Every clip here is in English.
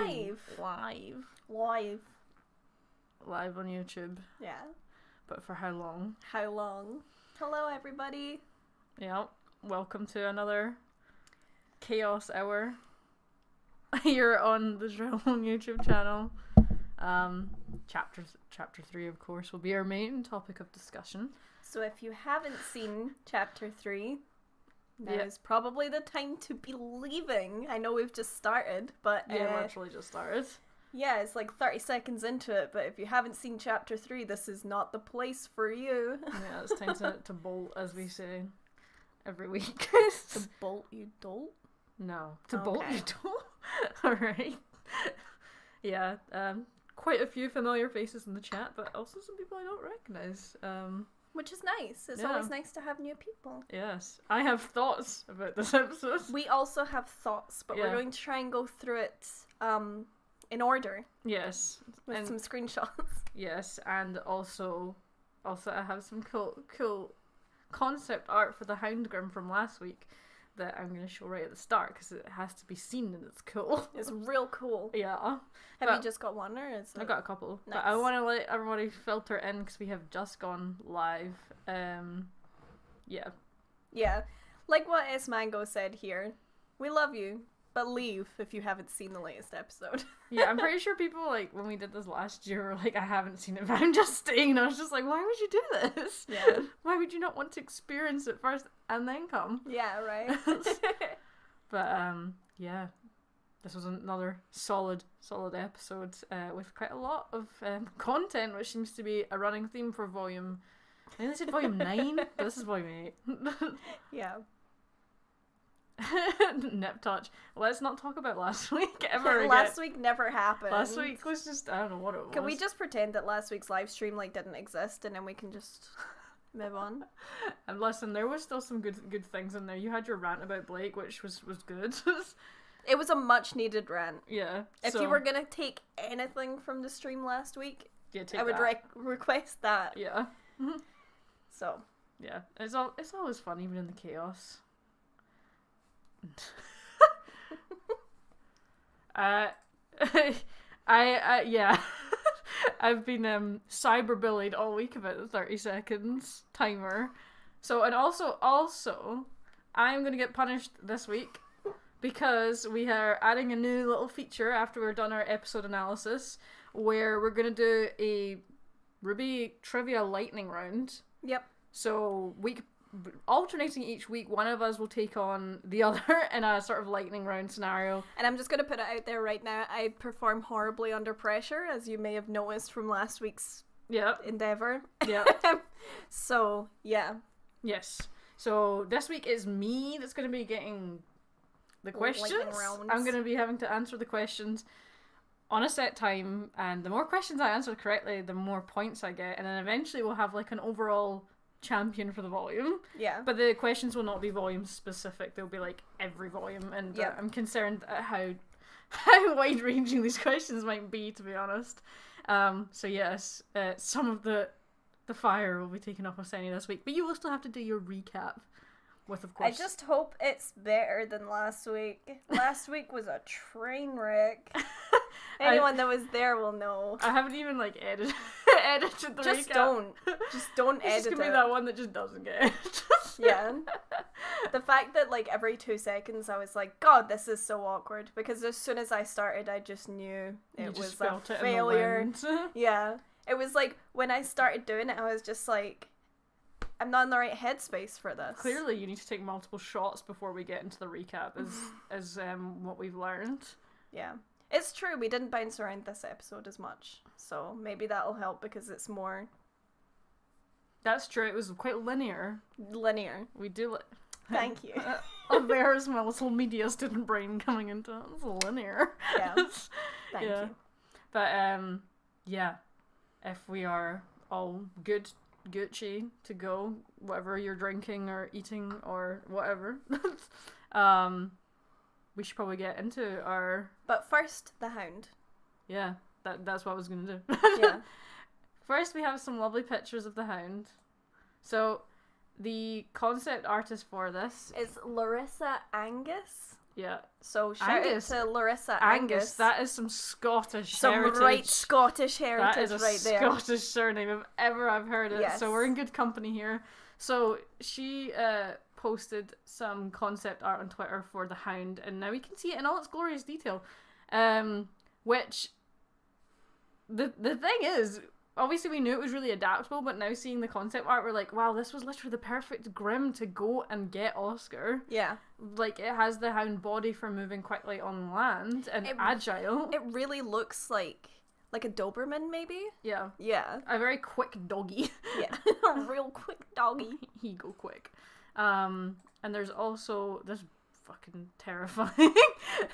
Live on YouTube. Yeah. But for how long? How long? Hello, everybody. Yeah. Welcome to another Chaos Hour. Here on the Drill YouTube channel. Chapter 3, of course, will be our main topic of discussion. So if you haven't seen Chapter 3, now is probably the time to be leaving. I know we've just started, but... Yeah, literally just started. Yeah, it's like 30 seconds into it, but if you haven't seen Chapter 3, this is not the place for you. Yeah, it's time to bolt, as we say, every week. To bolt, you dolt? No. To bolt, you don't? Alright. Yeah, quite a few familiar faces in the chat, but also some people I don't recognise. Which is nice. It's always nice to have new people. Yes. I have thoughts about this episode. We also have thoughts, but we're going to try and go through it in order. Yes. With some screenshots. Yes, and also I have some cool concept art for the Houndgrim from last week that I'm going to show right at the start because it has to be seen and it's cool. It's real cool. Yeah. Have you just got one or is it... I got a couple. Nice. But I want to let everybody filter in because we have just gone live. Yeah. Yeah. Like what S Mango said here. We love you, but leave if you haven't seen the latest episode. Yeah, I'm pretty sure people, like, when we did this last year, were like, I haven't seen it, but I'm just staying. And I was just like, why would you do this? Yeah. Why would you not want to experience it first and then come? Yeah, right. But, yeah. This was another solid episode with quite a lot of content, which seems to be a running theme for volume... I think they said volume 9, but this is volume 8. Yeah. Nip touch. Let's not talk about last week ever again. Last week never happened. Last week was just, I don't know what it was. Can we just pretend that last week's live stream didn't exist and then we can just move on? And listen, there was still some good things in there. You had your rant about Blake, which was good. It was a much needed rant. Yeah. If you were gonna take anything from the stream last week, I would request that. Yeah. So. Yeah, it's always fun, even in the chaos. Yeah. I've been cyberbullied all week about the 30 seconds timer. So, and also I'm gonna get punished this week because we are adding a new little feature after we're done our episode analysis where we're gonna do a RWBY trivia lightning round. Yep. So alternating each week, one of us will take on the other in a sort of lightning round scenario. And I'm just going to put it out there right now. I perform horribly under pressure, as you may have noticed from last week's endeavour. Yeah. So, yeah. Yes. So this week is me that's going to be getting the questions. I'm going to be having to answer the questions on a set time, and the more questions I answer correctly, the more points I get, and then eventually we'll have like an overall champion for the volume. Yeah. But the questions will not be volume specific. They'll be like every volume, and I'm concerned at how wide ranging these questions might be, to be honest. So yes, some of the fire will be taken off of Senny this week, but you will still have to do your recap with, of course. I just hope it's better than last week. Last week was a train wreck. Anyone that was there will know. I haven't even edited the just recap. Just don't edit it. It's gonna be that one that just doesn't get edited. Yeah. The fact that every 2 seconds I was like, God, this is so awkward, because as soon as I started I just knew it was a failure. Yeah. It was like when I started doing it I was just like, I'm not in the right headspace for this. Clearly you need to take multiple shots before we get into the recap as what we've learned. Yeah. It's true, we didn't bounce around this episode as much, so maybe that'll help because it's more... That's true, it was quite linear. We do Thank you. There's my little media student brain coming into it. It's linear. Yeah. Thank you. But, yeah. If we are all Gucci to go, whatever you're drinking or eating or whatever, we should probably get into our... But first, the Hound. Yeah, that's what I was going to do. Yeah. First, we have some lovely pictures of the Hound. So, the concept artist for this... is Larissa Angus. Yeah. So shout out to Larissa Angus. That is some Scottish heritage. Some right Scottish heritage right there. That is a Scottish surname if ever I've heard it. Yes. So we're in good company here. So she posted some concept art on Twitter for the Hound, and now we can see it in all its glorious detail. Which the thing is, obviously we knew it was really adaptable, but now seeing the concept art, we're like, wow, this was literally the perfect Grimm to go and get Oscar. Yeah. Like, it has the Hound body for moving quickly on land and agile. It really looks like a Doberman, maybe? Yeah. Yeah. A very quick doggy. Yeah. A real quick doggy. He go quick. And there's also this fucking terrifying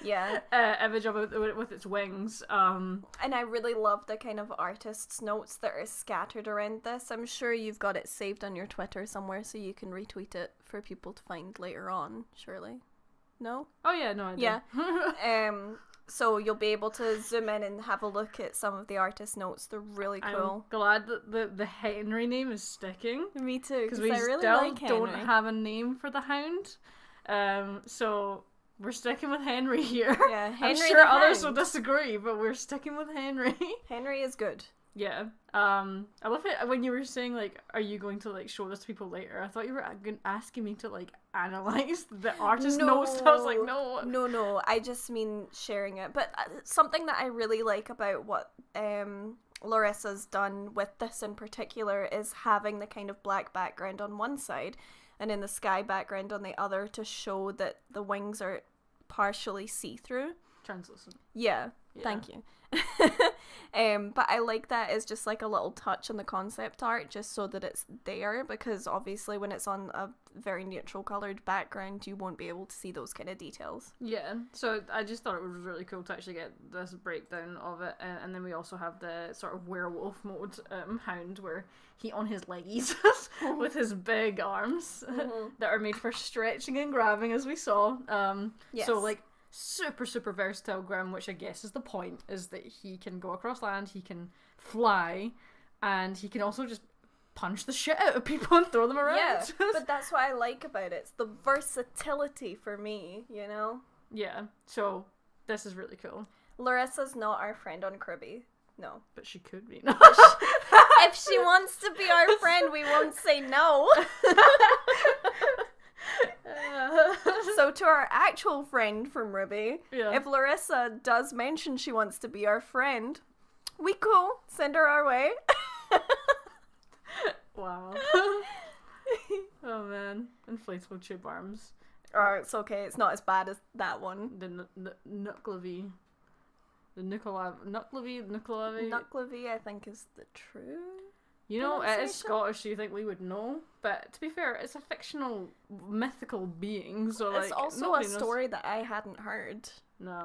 image of it with its wings. And I really love the kind of artist's notes that are scattered around this. I'm sure you've got it saved on your Twitter somewhere so you can retweet it for people to find later on, surely. No? Oh yeah, no, I do. Yeah. So you'll be able to zoom in and have a look at some of the artist notes. They're really cool. I'm glad that the Henry name is sticking. Me too, because we I really still like Henry. don't have a name for the Hound. So we're sticking with Henry here. Yeah, Henry. I'm sure others will disagree, but we're sticking with Henry. Henry is good. Yeah. I love it when you were saying, like, are you going to, like, show this to people later? I thought you were asking me to, like, analyze the artist notes. I was like, no. No, I just mean sharing it. But something that I really like about what Larissa's done with this in particular is having the kind of black background on one side and in the sky background on the other to show that the wings are partially see-through. Translucent. Yeah. Thank you. But I like that as just like a little touch on the concept art, just so that it's there, because obviously when it's on a very neutral coloured background you won't be able to see those kind of details. Yeah, so I just thought it was really cool to actually get this breakdown of it, and then we also have the sort of werewolf mode Hound where he on his leggies with his big arms that are made for stretching and grabbing, as we saw. Yes. So like super versatile Grimm, which I guess is the point, is that he can go across land, he can fly, and he can also just punch the shit out of people and throw them around. Yeah, but that's what I like about it. It's the versatility for me, you know? Yeah, so this is really cool. Larissa's not our friend on RWBY. No. But she could be. If she wants to be our friend, we won't say no. So to our actual friend from RWBY, if Larissa does mention she wants to be our friend, we cool. Send her our way. Wow. Oh man. Inflatable tube arms. Oh, it's okay. It's not as bad as that one. The Nuclavy. The Nuclavy, I think is the true. You know, it is Scottish, so you think we would know, but to be fair, it's a fictional, mythical being, so like... It's also a story that I hadn't heard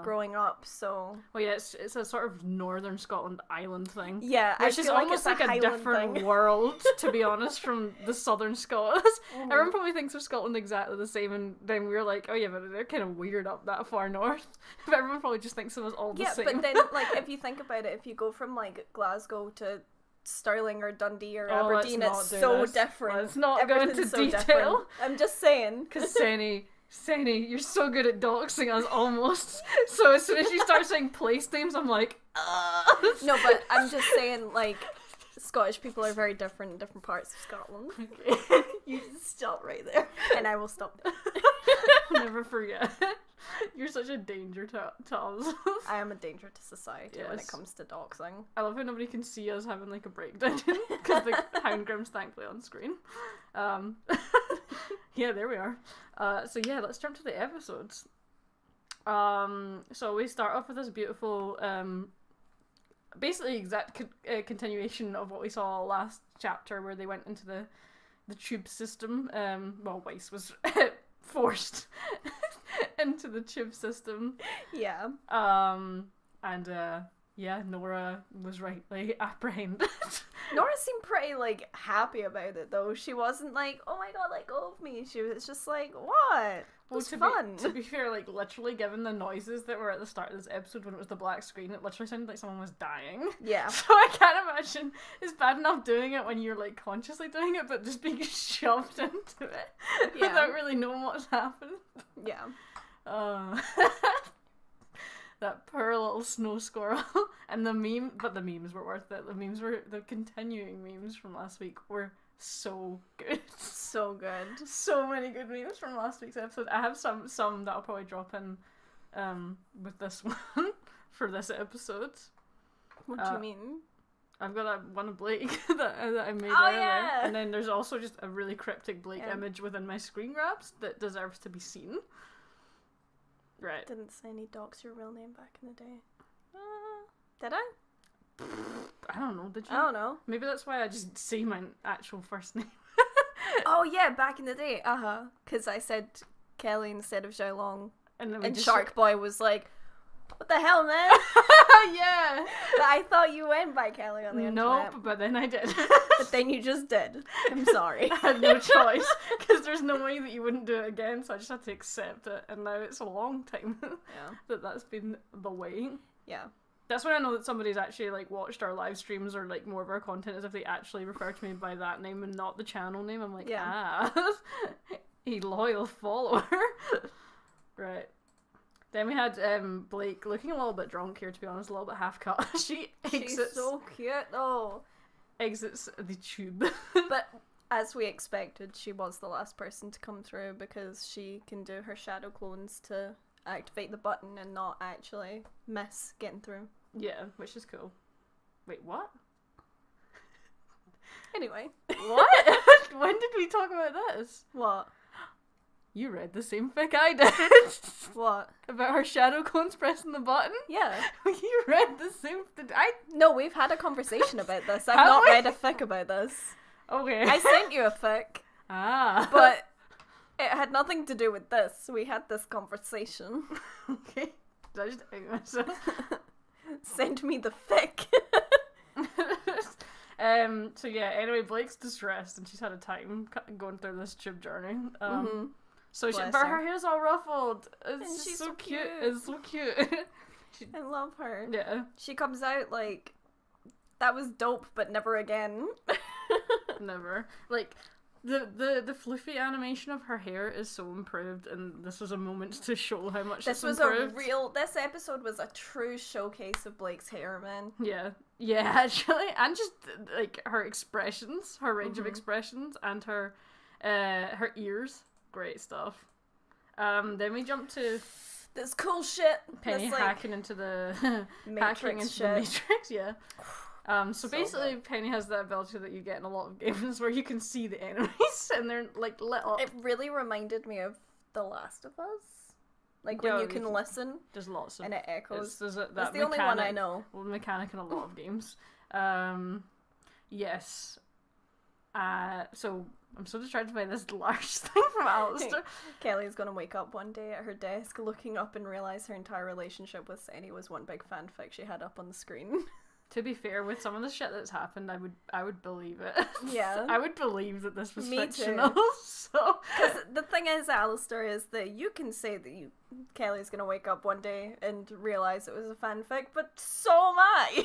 growing up, so... Well, yeah, it's a sort of northern Scotland island thing. Yeah, which is almost like a different world, to be honest, from the southern Scots. Everyone probably thinks of Scotland exactly the same, and then we were like, oh yeah, but they're kind of weird up that far north. But everyone probably just thinks of us all the same. Yeah, but then, like, if you think about it, if you go from, like, Glasgow to Stirling or Dundee or Aberdeen, it's so different. Let's not go into detail. Different. I'm just saying. Because Senny, you're so good at doxing us almost. So as soon as you start saying place names, I'm like, No, but I'm just saying, like, Scottish people are very different in different parts of Scotland. Okay. You stop right there. And I will stop there. Never forget. You're such a danger to us. I am a danger to society when it comes to doxing. I love how nobody can see us having like a breakdown because the Hound Grimm's thankfully on screen. Yeah, there we are. So yeah, let's jump to the episodes. So we start off with this beautiful, basically exact continuation of what we saw last chapter, where they went into the tube system. Well, Weiss was forced into the tube system. Yeah. Nora was rightly apprehended. Nora seemed pretty, like, happy about it, though. She wasn't like, oh my god, let go of me. She was just like, what? It was fun. To be fair, like, literally, given the noises that were at the start of this episode when it was the black screen, it literally sounded like someone was dying. Yeah. So I can't imagine it's bad enough doing it when you're, like, consciously doing it, but just being shoved into it without really knowing what's happened. Yeah. That poor little snow squirrel. And the memes were worth it. The continuing memes from last week were so good. So good. So many good memes from last week's episode. I have some that I'll probably drop in with this one for this episode. What do you mean? I've got that one of Blake that I made earlier. Yeah. And then there's also just a really cryptic Blake image within my screen grabs that deserves to be seen. Right. Didn't say any docs your real name back in the day. Did I? I don't know, did you? I don't know. Maybe that's why I just say my actual first name. Oh yeah, back in the day. Because I said Kelly instead of Zhao Long. And Shark Boy was like, what the hell, man? Yeah. But I thought you went by Kelly on the internet. Nope, but then I did. But then you just did. I'm sorry. I had no choice, because there's no way that you wouldn't do it again, so I just had to accept it, and now it's a long time that's been the way. Yeah. That's when I know that somebody's actually, like, watched our live streams or, like, more of our content is if they actually refer to me by that name and not the channel name. I'm like, a loyal follower. Right. Then we had Blake looking a little bit drunk here, to be honest, a little bit half cut. She's so cute though. Exits the tube. But as we expected, she was the last person to come through because she can do her shadow clones to activate the button and not actually miss getting through. Yeah, which is cool. Wait, what? Anyway. What? When did we talk about this? What? You read the same fic I did. What? About her shadow clones pressing the button? Yeah. You read the same... No, we've had a conversation about this. I've not read a fic about this. Okay. I sent you a fic. But it had nothing to do with this. We had this conversation. Okay. Did I just hate myself? Send me the fic. So yeah, anyway, Blake's distressed and she's had a time going through this tube journey. So but her hair's all ruffled. It's she's so cute. It's so cute. I love her. Yeah. She comes out like, that was dope, but never again. Never. Like, the floofy animation of her hair is so improved, and this was a moment to show how much it's improved. This episode was a true showcase of Blake's hair, man. Yeah, actually. And just, like, her expressions, her range of expressions, and her ears. Great stuff. Then we jump to this cool shit. Penny hacking into the Matrix Matrix, yeah. So basically good. Penny has that ability that you get in a lot of games where you can see the enemies and they're like lit up. It really reminded me of The Last of Us. Like when you can listen. There's lots of and it echoes. That's the only one I know. Well, mechanic in a lot of games. Yes. So I'm so distracted by this large thing from Alistair. Kelly's gonna wake up one day at her desk, looking up and realize her entire relationship with Senny was one big fanfic she had up on the screen. To be fair, with some of the shit that's happened, I would believe it. Yeah. I would believe that this was Me fictional. Too. So, because the thing is, Alistair, is that you can say that Kelly's gonna wake up one day and realize it was a fanfic, but so am I.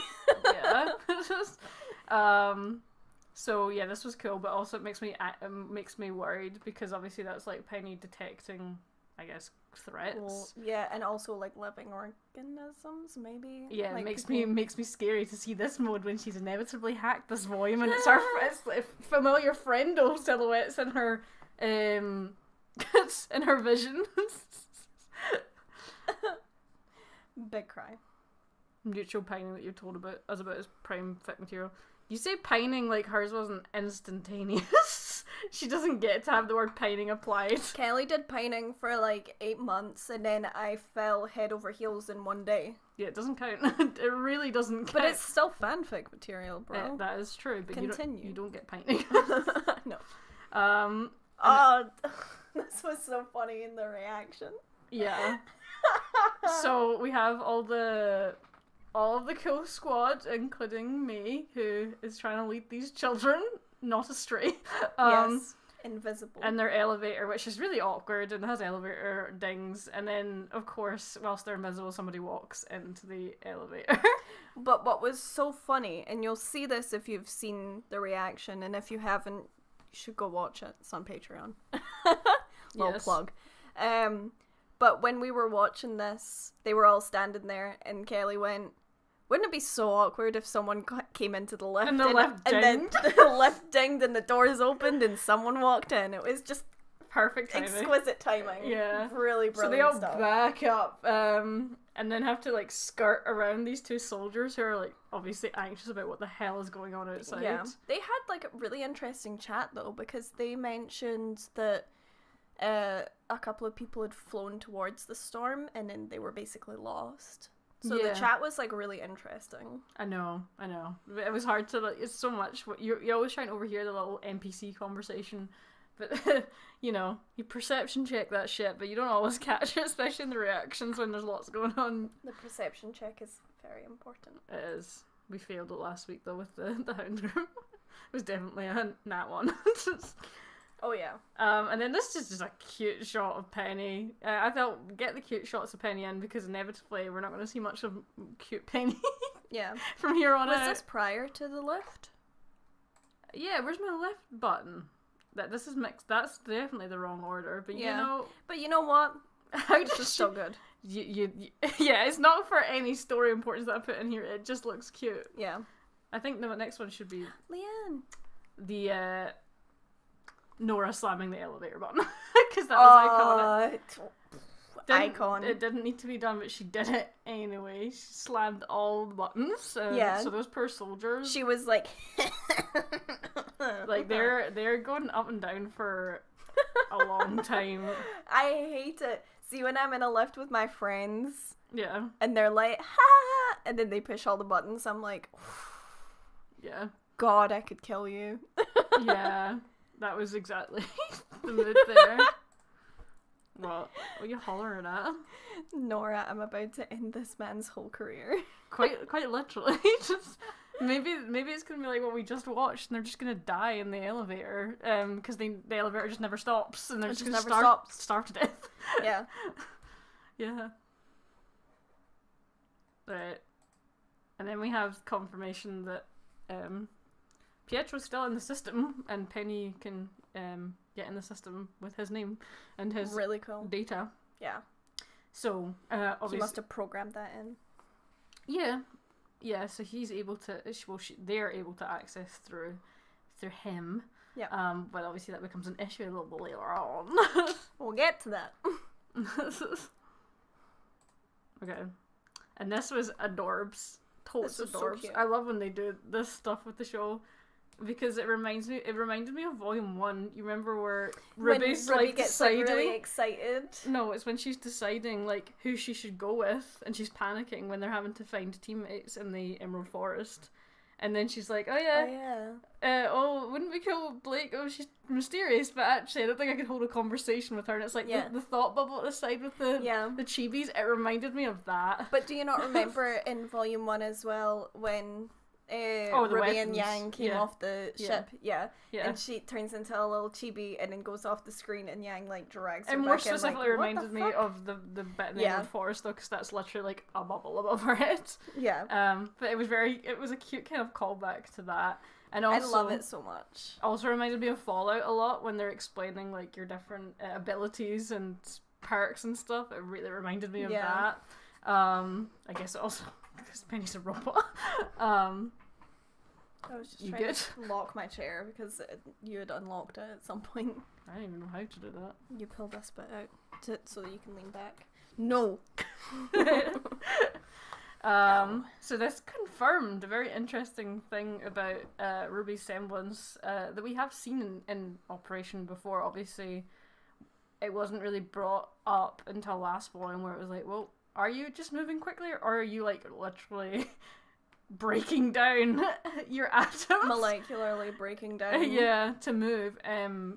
Yeah. So yeah, this was cool, but also it makes me worried because obviously that's like Penny detecting, I guess, threats. Well, yeah, and also like living organisms, maybe. Yeah, like it makes me scary to see this mode when she's inevitably hacked this volume, and it's like familiar friendo silhouettes in her, in her vision. Big cry. Mutual pining that you told us about is prime fic material. You say pining like hers wasn't instantaneous. She doesn't get to have the word pining applied. Kelly did pining for like 8 months, and then I fell head over heels in one day. Yeah, it doesn't count. It really doesn't count. But it's still fanfic material, bro. That is true, but you don't get pining. No. This was so funny in the reaction. Yeah. So we have all of the cool squad, including me, who is trying to lead these children not astray. Yes, invisible. And their elevator, which is really awkward, and has elevator dings, and then, of course, whilst they're invisible, somebody walks into the elevator. But what was so funny, and you'll see this if you've seen the reaction, and if you haven't, you should go watch it. It's on Patreon. Little plug. But when we were watching this, they were all standing there, and Kelly went, "Wouldn't it be so awkward if someone came into the lift and the lift dinged, and then the lift dinged and the doors opened and someone walked in?" It was just perfect timing. Exquisite timing. Yeah. Really brilliant stuff. So they all stuff. back up, and then have to like skirt around these two soldiers who are like obviously anxious about what the hell is going on outside. Yeah. They had like a really interesting chat though, because they mentioned that a couple of people had flown towards the storm and then they were basically lost. So the chat was like really interesting. I know. It was hard to like. It's so much. You're always trying to overhear the little NPC conversation, but you perception check that shit, but you don't always catch it, especially in the reactions when there's lots going on. The perception check is very important. It is. We failed it last week though with the Hounds group. It was definitely a nat one. Oh yeah. And then this is just a cute shot of Penny. I thought get the cute shots of Penny in because inevitably we're not going to see much of cute Penny. Yeah. From here on out. Was this prior to the lift? Yeah. Where's my left button? This is mixed. That's definitely the wrong order. But But you know what? How this is so good. Yeah. It's not for any story importance that I put in here. It just looks cute. Yeah. I think the next one should be Leanne. The Nora slamming the elevator button because that was iconic. Icon. It didn't need to be done, but she did it anyway. She slammed all the buttons. So those poor soldiers. She was like, like they're going up and down for a long time. I hate it. See, when I'm in a lift with my friends, and they're like, ha, and then they push all the buttons, I'm like, yeah, God, I could kill you. Yeah. That was exactly the mood there. What are you hollering at? Nora, I'm about to end this man's whole career. Quite literally. Just maybe it's gonna be like what we just watched, and they're just gonna die in the elevator, because the elevator just never stops, and they're just gonna starve to death. Yeah. Yeah. Right. And then we have confirmation that Pietro's still in the system, and Penny can get in the system with his name and his really cool data. Yeah. So obviously he must have programmed that in. Yeah. So he's able to. They're able to access through him. Yeah. But obviously that becomes an issue a little bit later on. We'll get to that. Okay. And this was adorbs. Totes adorbs. So I love when they do this stuff with the show. Because it reminded me of Volume 1. You remember where Ruby's Ruby like gets deciding, like, really excited? No, it's when she's deciding like who she should go with, and she's panicking when they're having to find teammates in the Emerald Forest. And then she's like, wouldn't we kill Blake? Oh, she's mysterious, but actually I don't think I could hold a conversation with her. And it's like the thought bubble at the side with the chibis. It reminded me of that. But do you not remember in Volume 1 as well when the Ruby weapons. and Yang came off the ship, and she turns into a little chibi and then goes off the screen, and Yang like drags her and back more specifically in, reminded me of the bit in the Emerald Forest though, because that's literally like a bubble above her head. But it was a cute kind of callback to that, and also I love it so much. Also reminded me of Fallout a lot when they're explaining like your different abilities and perks and stuff. It really reminded me of that. I guess it also because Penny's a robot. I was just trying to lock my chair because you had unlocked it at some point. I don't even know how to do that. You pull this bit out so that you can lean back. No. So this confirmed a very interesting thing about Ruby's semblance that we have seen in Operation before. Obviously, it wasn't really brought up until last volume, where it was like, well, are you just moving quickly, or are you like literally breaking down your atoms? Molecularly breaking down. To move.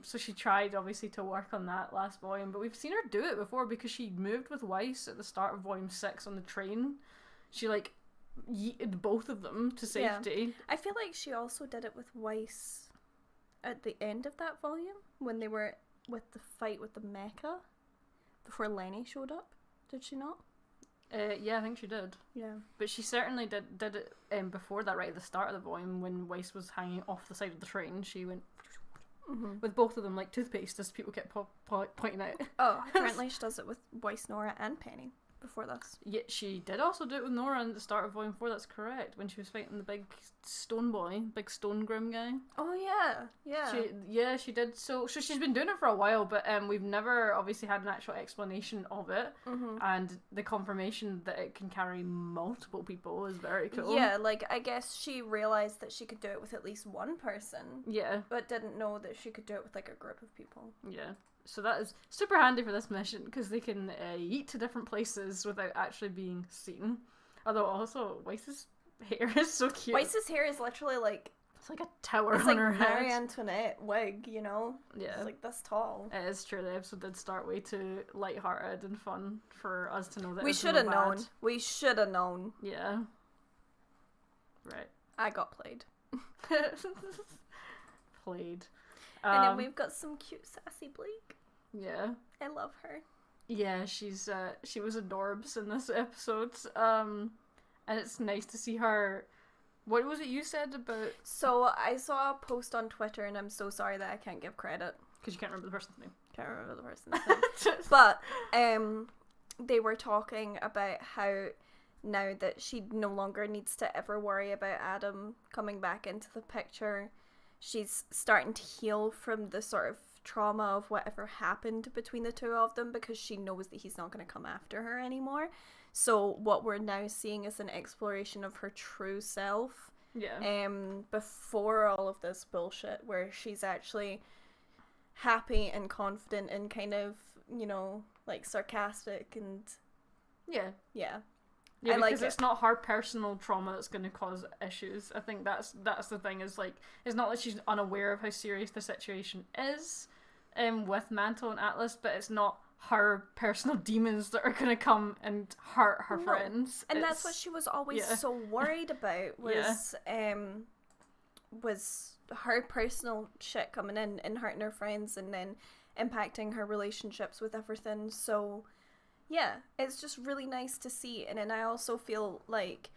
So she tried obviously to work on that last volume, but we've seen her do it before because she moved with Weiss at the start of Volume 6 on the train. She like yeeted both of them to safety. Yeah. I feel like she also did it with Weiss at the end of that volume when they were with the fight with the mecha before Lenny showed up. Did she not? Yeah, I think she did. Yeah. But she certainly did it before that, right at the start of the volume when Weiss was hanging off the side of the train. She went with both of them, like toothpaste, as people kept pointing out. Oh, apparently she does it with Weiss, Nora, and Penny before this. Yeah, she did also do it with Nora at the start of Volume 4, that's correct, when she was fighting the big stone grim guy. Oh, yeah. She did. So she's been doing it for a while, but we've never obviously had an actual explanation of it, and the confirmation that it can carry multiple people is very cool. Yeah, like, I guess she realised that she could do it with at least one person. Yeah. But didn't know that she could do it with, like, a group of people. Yeah. So that is super handy for this mission, because they can yeet to different places without actually being seen. Although also, Weiss's hair is so cute. Weiss's hair is literally like... It's like a tower on like her head. Marie Antoinette wig, you know? Yeah. It's like this tall. It is true, the episode did start way too lighthearted and fun for us to know that we should have known. We should have known. Yeah. Right. I got played. Played. And then we've got some cute sassy Blake. Yeah. I love her. Yeah, she was adorbs in this episode. And it's nice to see her. What was it you said about? So I saw a post on Twitter, and I'm so sorry that I can't give credit. Because you can't remember the person's name. Can't remember the person's name. But they were talking about how now that she no longer needs to ever worry about Adam coming back into the picture, she's starting to heal from the sort of trauma of whatever happened between the two of them, because she knows that he's not going to come after her anymore. So what we're now seeing is an exploration of her true self. Yeah. Before all of this bullshit, where she's actually happy and confident and kind of, you know, like sarcastic and yeah. Yeah, because like it's not her personal trauma that's going to cause issues. I think that's the thing, is like, it's not that she's unaware of how serious the situation is with Mantle and Atlas, but it's not her personal demons that are going to come and hurt her friends. And that's what she was always so worried about, was her personal shit coming in and hurting her friends and then impacting her relationships with everything. So yeah, it's just really nice to see. And then I also feel like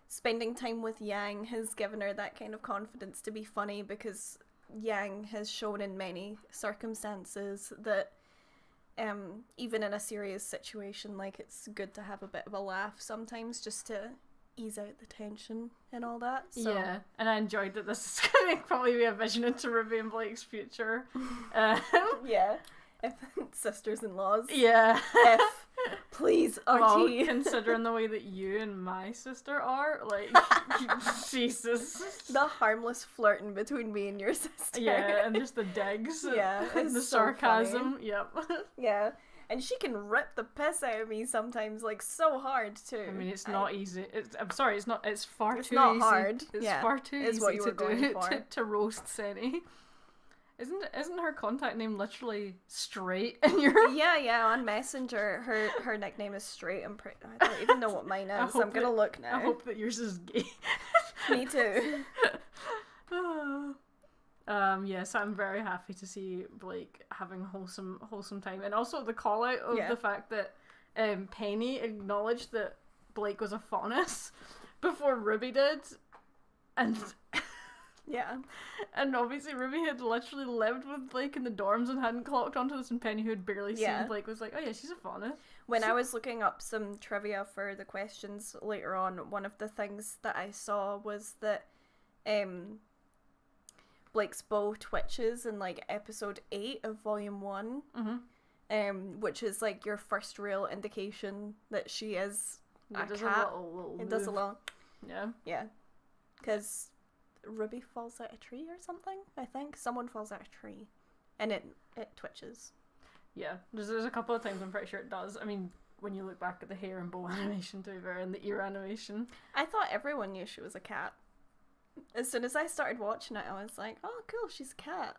spending time with Yang has given her that kind of confidence to be funny, because Yang has shown in many circumstances that even in a serious situation, like, it's good to have a bit of a laugh sometimes, just to ease out the tension and all that. So. Yeah, and I enjoyed that this is going to probably be a vision into RWBY and Blake's future. Yeah. If sisters-in-laws. Yeah. If, please, RT. Well, considering the way that you and my sister are, like, Jesus. The harmless flirting between me and your sister. Yeah, and just the digs. Yeah, and the so sarcasm. Funny. Yep. Yeah. And she can rip the piss out of me sometimes, like, so hard, too. I mean, it's not easy. I'm sorry, it's not. It's far too easy. It's not hard. It's far too easy what you were going for. To roast Senny. Isn't her contact name literally Straight in your... Yeah, on Messenger, her nickname is Straight. I don't even know what mine is, so I'm gonna look now. I hope that yours is gay. Me too. Yes, I'm very happy to see Blake having wholesome time, and also the call out of the fact that Penny acknowledged that Blake was a faunus before RWBY did, and yeah, and obviously RWBY had literally lived with Blake in the dorms and hadn't clocked onto this, and Penny, who had barely seen Blake, was like, oh yeah, she's a faunus. When I was looking up some trivia for the questions later on, one of the things that I saw was that Blake's bow twitches in like episode 8 of volume 1, which is like your first real indication that she is a cat. It does a little, yeah, because RWBY falls out a tree or something. I think someone falls out a tree, and it twitches. Yeah, there's a couple of times I'm pretty sure it does. I mean, when you look back at the hair and bow animation to be fair, and the ear animation, I thought everyone knew she was a cat. As soon as I started watching it, I was like, oh, cool, she's a cat.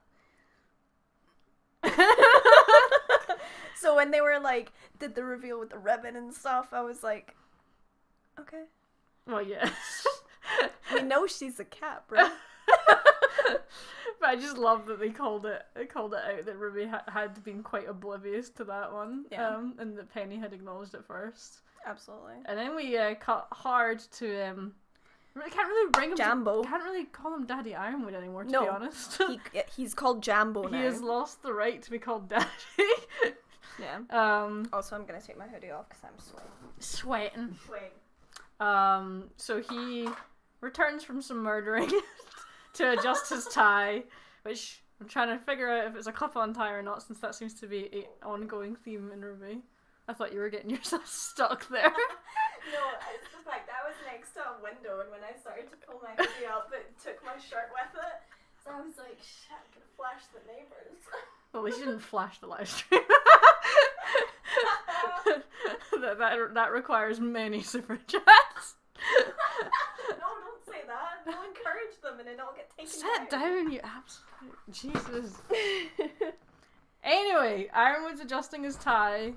So when they were like, did the reveal with the ribbon and stuff, I was like, okay. Well, yeah. We know she's a cat, bro. But I just love that they called it out that RWBY had been quite oblivious to that one. Yeah. And that Penny had acknowledged it first. Absolutely. And then we cut hard to I can't really bring him Jambo. Can't really call him Daddy Ironwood anymore, to be honest. He's called Jambo now. He has lost the right to be called Daddy. Yeah. Also, I'm gonna take my hoodie off because I'm sweating. So he returns from some murdering to adjust his tie, which I'm trying to figure out if it's a clip-on tie or not, since that seems to be an ongoing theme in RWBY. I thought you were getting yourself stuck there. No, it's the fact that I was next to a window, and when I started to pull my hoodie up, it took my shirt with it. So I was like, shit, I'm gonna flash the neighbours. Well, at least you didn't flash the live stream. that requires many super chats. No, don't say that. Don't encourage them and it'll get taken Sit down, you absolute Jesus. Anyway, Ironwood's adjusting his tie.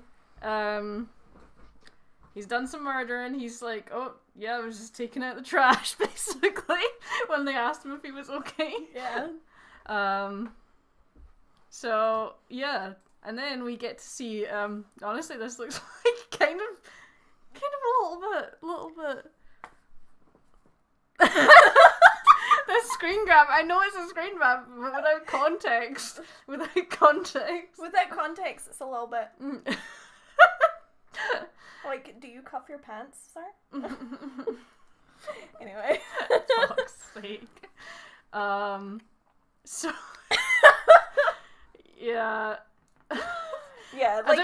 He's done some murdering. He's like, oh, yeah, I was just taking out the trash, basically, when they asked him if he was okay. Yeah. So, yeah. And then we get to see, honestly, this looks like kind of a little bit. This screen grab, I know it's a screen grab, but without context. Without context, it's a little bit. Like, do you cuff your pants, sir? Anyway. Fuck's sake. So. Yeah. Yeah, like,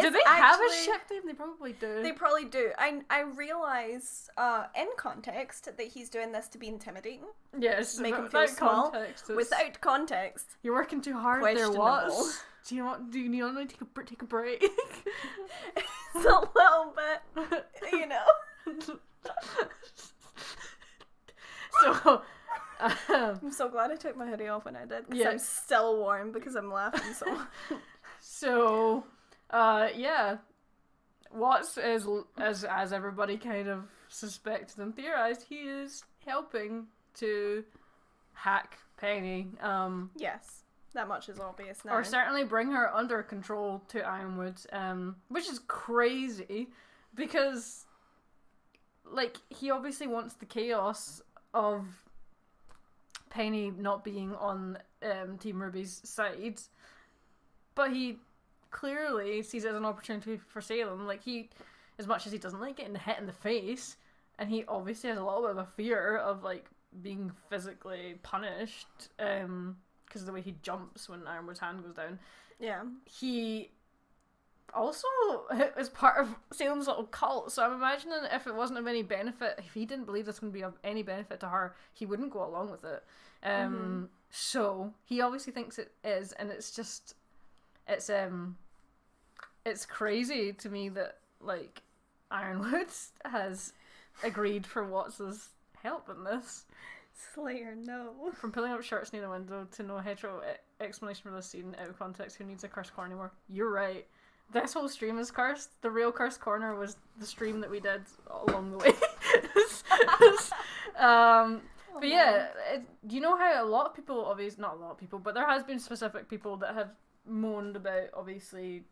do they have a ship name? They probably do. They probably do. I realize, in context, that he's doing this to be intimidating. Yes, make him feel small. Context, without context, you're working too hard there, what? Do you want to take a break? It's a little bit, you know. So, I'm so glad I took my hoodie off when I did, because I'm still warm because I'm laughing so much. So, yeah. Watts is, as everybody kind of suspected and theorized, he is helping to hack Penny. Yes, that much is obvious now. Or certainly bring her under control to Ironwood, which is crazy, because, like, he obviously wants the chaos of Penny not being on Team RWBY's side, but he clearly sees it as an opportunity for Salem. Like, he, as much as he doesn't like getting hit in the face, and he obviously has a little bit of a fear of, like, being physically punished, because of the way he jumps when Ironwood's hand goes down. Yeah. He also is part of Salem's little cult, so I'm imagining if it wasn't of any benefit, if he didn't believe this would be of any benefit to her, he wouldn't go along with it. So he obviously thinks it is, and it's just, it's crazy to me that, like, Ironwood has agreed for Watts' help in this. Slayer, no. From pulling up shirts near the window to no hetero explanation for this scene out of context. Who needs a cursed corner anymore? You're right. This whole stream is cursed. The real cursed corner was the stream that we did along the way. But yeah, do you know how a lot of people, obviously, not a lot of people, but there has been specific people that have moaned about, obviously,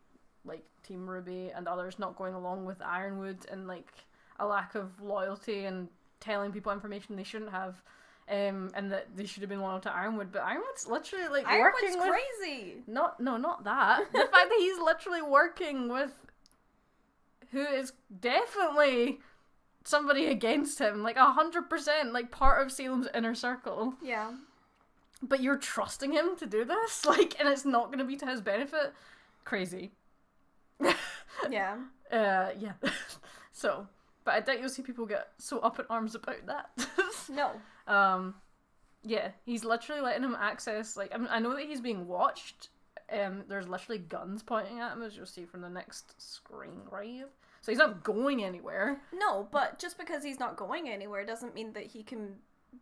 like, Team RWBY and others not going along with Ironwood, and, like, a lack of loyalty and telling people information they shouldn't have. And that they should have been loyal to Ironwood, but Ironwood's literally, like, working with... crazy! No, not that. The fact that he's literally working with who is definitely somebody against him, like, 100%, like, part of Salem's inner circle. Yeah. But you're trusting him to do this? Like, and it's not going to be to his benefit? Crazy. Yeah. Yeah. So... But I doubt you'll see people get so up in arms about that. No. Yeah, he's literally letting him access, like, I know that he's being watched. There's literally guns pointing at him, as you'll see from the next screen grave. So he's not going anywhere. No, but just because he's not going anywhere doesn't mean that he can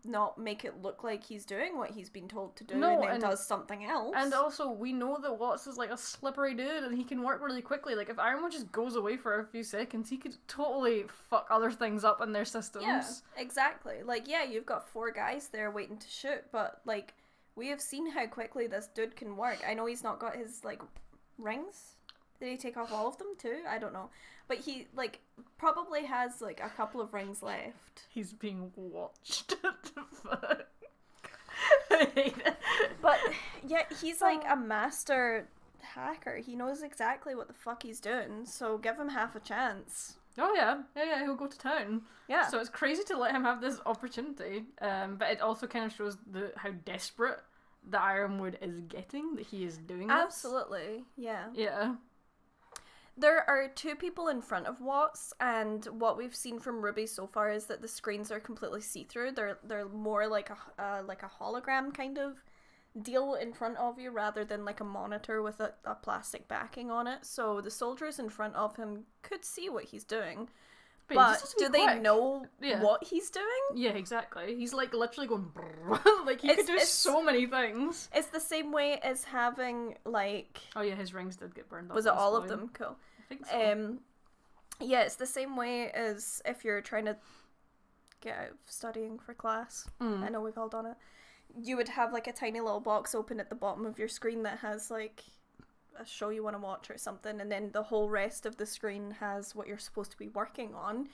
not make it look like he's doing what he's been told to do, and then does something else. And also, we know that Watts is, like, a slippery dude, and he can work really quickly. Like, if Ironwood just goes away for a few seconds, he could totally fuck other things up in their systems. Yeah, exactly. Like, yeah, you've got 4 guys there waiting to shoot, but, like, we have seen how quickly this dude can work. I know he's not got his, like, rings. Did he take off all of them, too? I don't know. But he, like, probably has, like, a couple of rings left. He's being watched. I hate it. But, yeah, he's, like, a master hacker. He knows exactly what the fuck he's doing, so give him half a chance. Oh, yeah, he'll go to town. Yeah. So it's crazy to let him have this opportunity, but it also kind of shows how desperate the Ironwood is getting, that he is doing this. Absolutely, yeah. Yeah. There are two people in front of Watts, and what we've seen from RWBY so far is that the screens are completely see-through. They're more like a hologram kind of deal in front of you, rather than like a monitor with a plastic backing on it. So the soldiers in front of him could see what he's doing. But do they know what he's doing? Yeah, exactly. He's like literally going like he could do so many things. It's the same way as having like... Oh yeah, his rings did get burned off. Was it all of them? Cool. I think so. Yeah, it's the same way as if you're trying to get out of studying for class. I know we've all done it. You would have like a tiny little box open at the bottom of your screen that has like a show you want to watch or something, and then the whole rest of the screen has what you're supposed to be working on.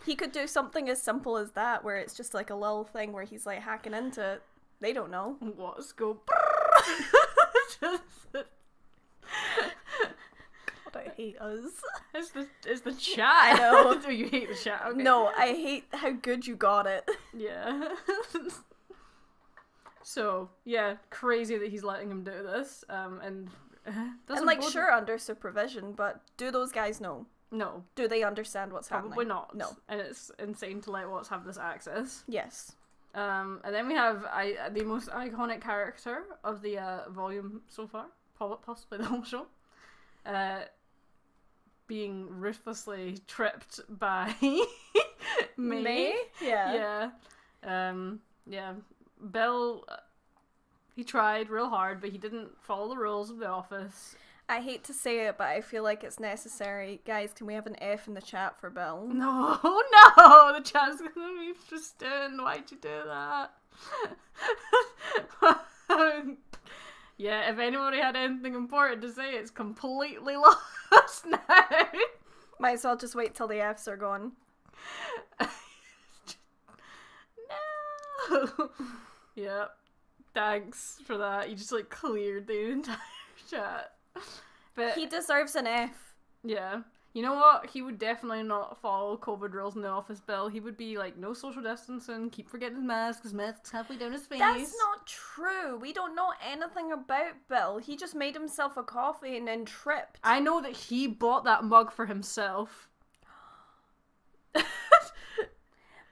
He could do something as simple as that, where it's just like a little thing where he's like hacking into it. They don't know. What's go? God, I hate us. It's the chat. I know. Do you hate the chat? Okay. No, I hate how good you got it. Yeah. So yeah, crazy that he's letting him do this. And like sure, under supervision, but do those guys know? No. Do they understand what's happening? Probably not. No. And it's insane to let Watts have this access. Yes. And then we have the most iconic character of the volume so far, possibly the whole show, being ruthlessly tripped by May. Yeah. Yeah. Bill, he tried real hard, but he didn't follow the rules of the office. I hate to say it, but I feel like it's necessary. Guys, can we have an F in the chat for Bill? No, the chat's gonna be pristine. Why'd you do that? Yeah, if anybody had anything important to say, it's completely lost now. Might as well just wait till the Fs are gone. No. Yeah, thanks for that. You just like cleared the entire chat. But he deserves an F. Yeah. You know what? He would definitely not follow COVID rules in the office, Bill. He would be like, no social distancing, keep forgetting his mask, his mask's halfway down his face. That's not true. We don't know anything about Bill. He just made himself a coffee and then tripped. I know that he bought that mug for himself.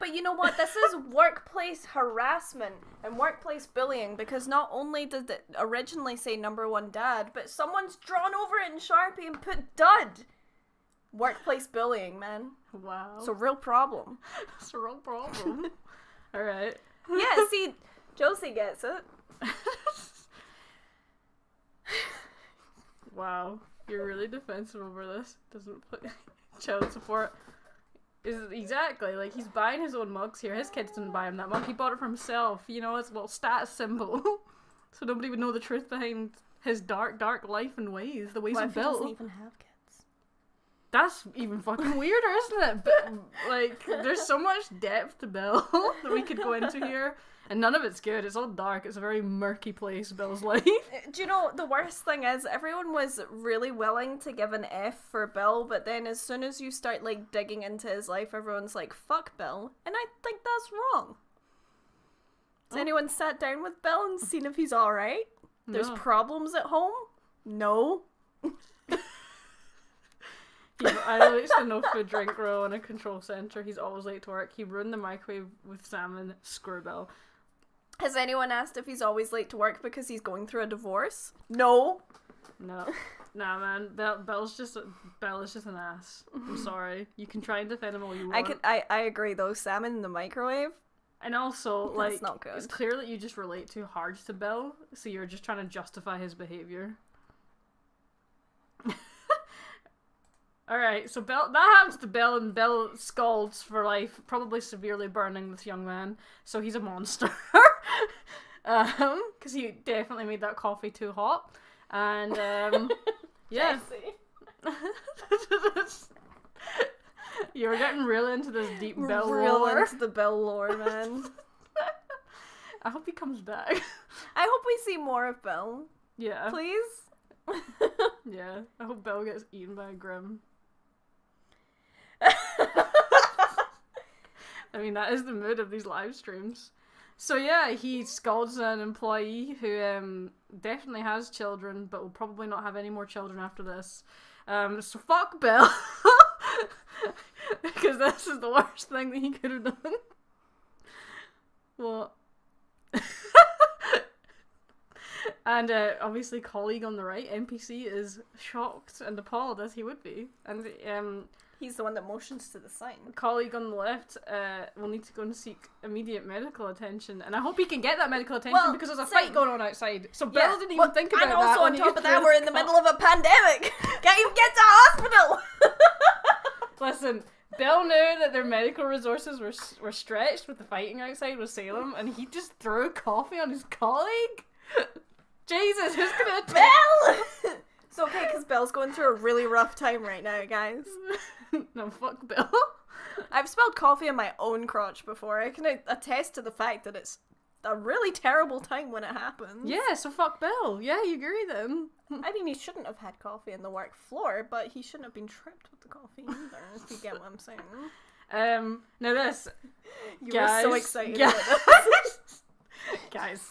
But you know what? This is workplace harassment and workplace bullying, because not only did it originally say #1 dad, but someone's drawn over it in Sharpie and put dud. Workplace bullying, man. Wow. It's a real problem. It's a real problem. Alright. Yeah, see, Josie gets it. Wow. You're really defensive over this. Doesn't put child support. Exactly, like he's buying his own mugs here. His kids didn't buy him that mug. He bought it for himself. You know, it's a little status symbol. So nobody would know the truth behind his dark life and ways. The ways of Bill. He doesn't even have kids? That's even fucking weirder, isn't it? But, like, there's so much depth to Bill that we could go into here. And none of it's good. It's all dark. It's a very murky place, Bill's life. Do you know, the worst thing is, everyone was really willing to give an F for Bill, but then as soon as you start, like, digging into his life, everyone's like, fuck Bill. And I think that's wrong. Has anyone sat down with Bill and seen if he's alright? There's problems at home? No. I used to know food drink row in a control centre. He's always late to work. He ruined the microwave with salmon. Screw Bill. Has anyone asked if he's always late to work because he's going through a divorce? No. No. Nah, man. Bill's just an ass. I'm sorry. You can try and defend him all you want. I agree though. Salmon in the microwave? And also, like, that's not good. It's clear that you just relate too hard to Bill, so you're just trying to justify his behaviour. Alright, so that happens to Bill, and Bill scalds for life, probably severely burning this young man, so he's a monster. Because he definitely made that coffee too hot. And, yeah. You're getting real into this deep Bill real lore. into the Bill lore, man. I hope he comes back. I hope we see more of Bill. Yeah. Please? Yeah. I hope Bill gets eaten by a Grimm. I mean, that is the mood of these live streams. So yeah, he scolds an employee who definitely has children, but will probably not have any more children after this. So fuck Bill. Because this is the worst thing that he could have done. What? And obviously colleague on the right, NPC, is shocked and appalled, as he would be. And he's the one that motions to the sign. Colleague on the left will need to go and seek immediate medical attention. And I hope he can get that medical attention because there's a fight going on outside. So Bill didn't even think about that. And also on top of that, we're in the middle of a pandemic. Can't even get to hospital. Listen, Bill knew that their medical resources were stretched with the fighting outside with Salem, and he just threw coffee on his colleague? Jesus, who's gonna attack? Bill! It's okay, because Bill's going through a really rough time right now, guys. No, fuck Bill. I've spilled coffee on my own crotch before. I can attest to the fact that it's a really terrible time when it happens. Yeah, so fuck Bill. Yeah, you agree then. I mean, he shouldn't have had coffee on the work floor, but he shouldn't have been tripped with the coffee either, if you get what I'm saying. Now this. You guys, were so excited guys, about this. Guys,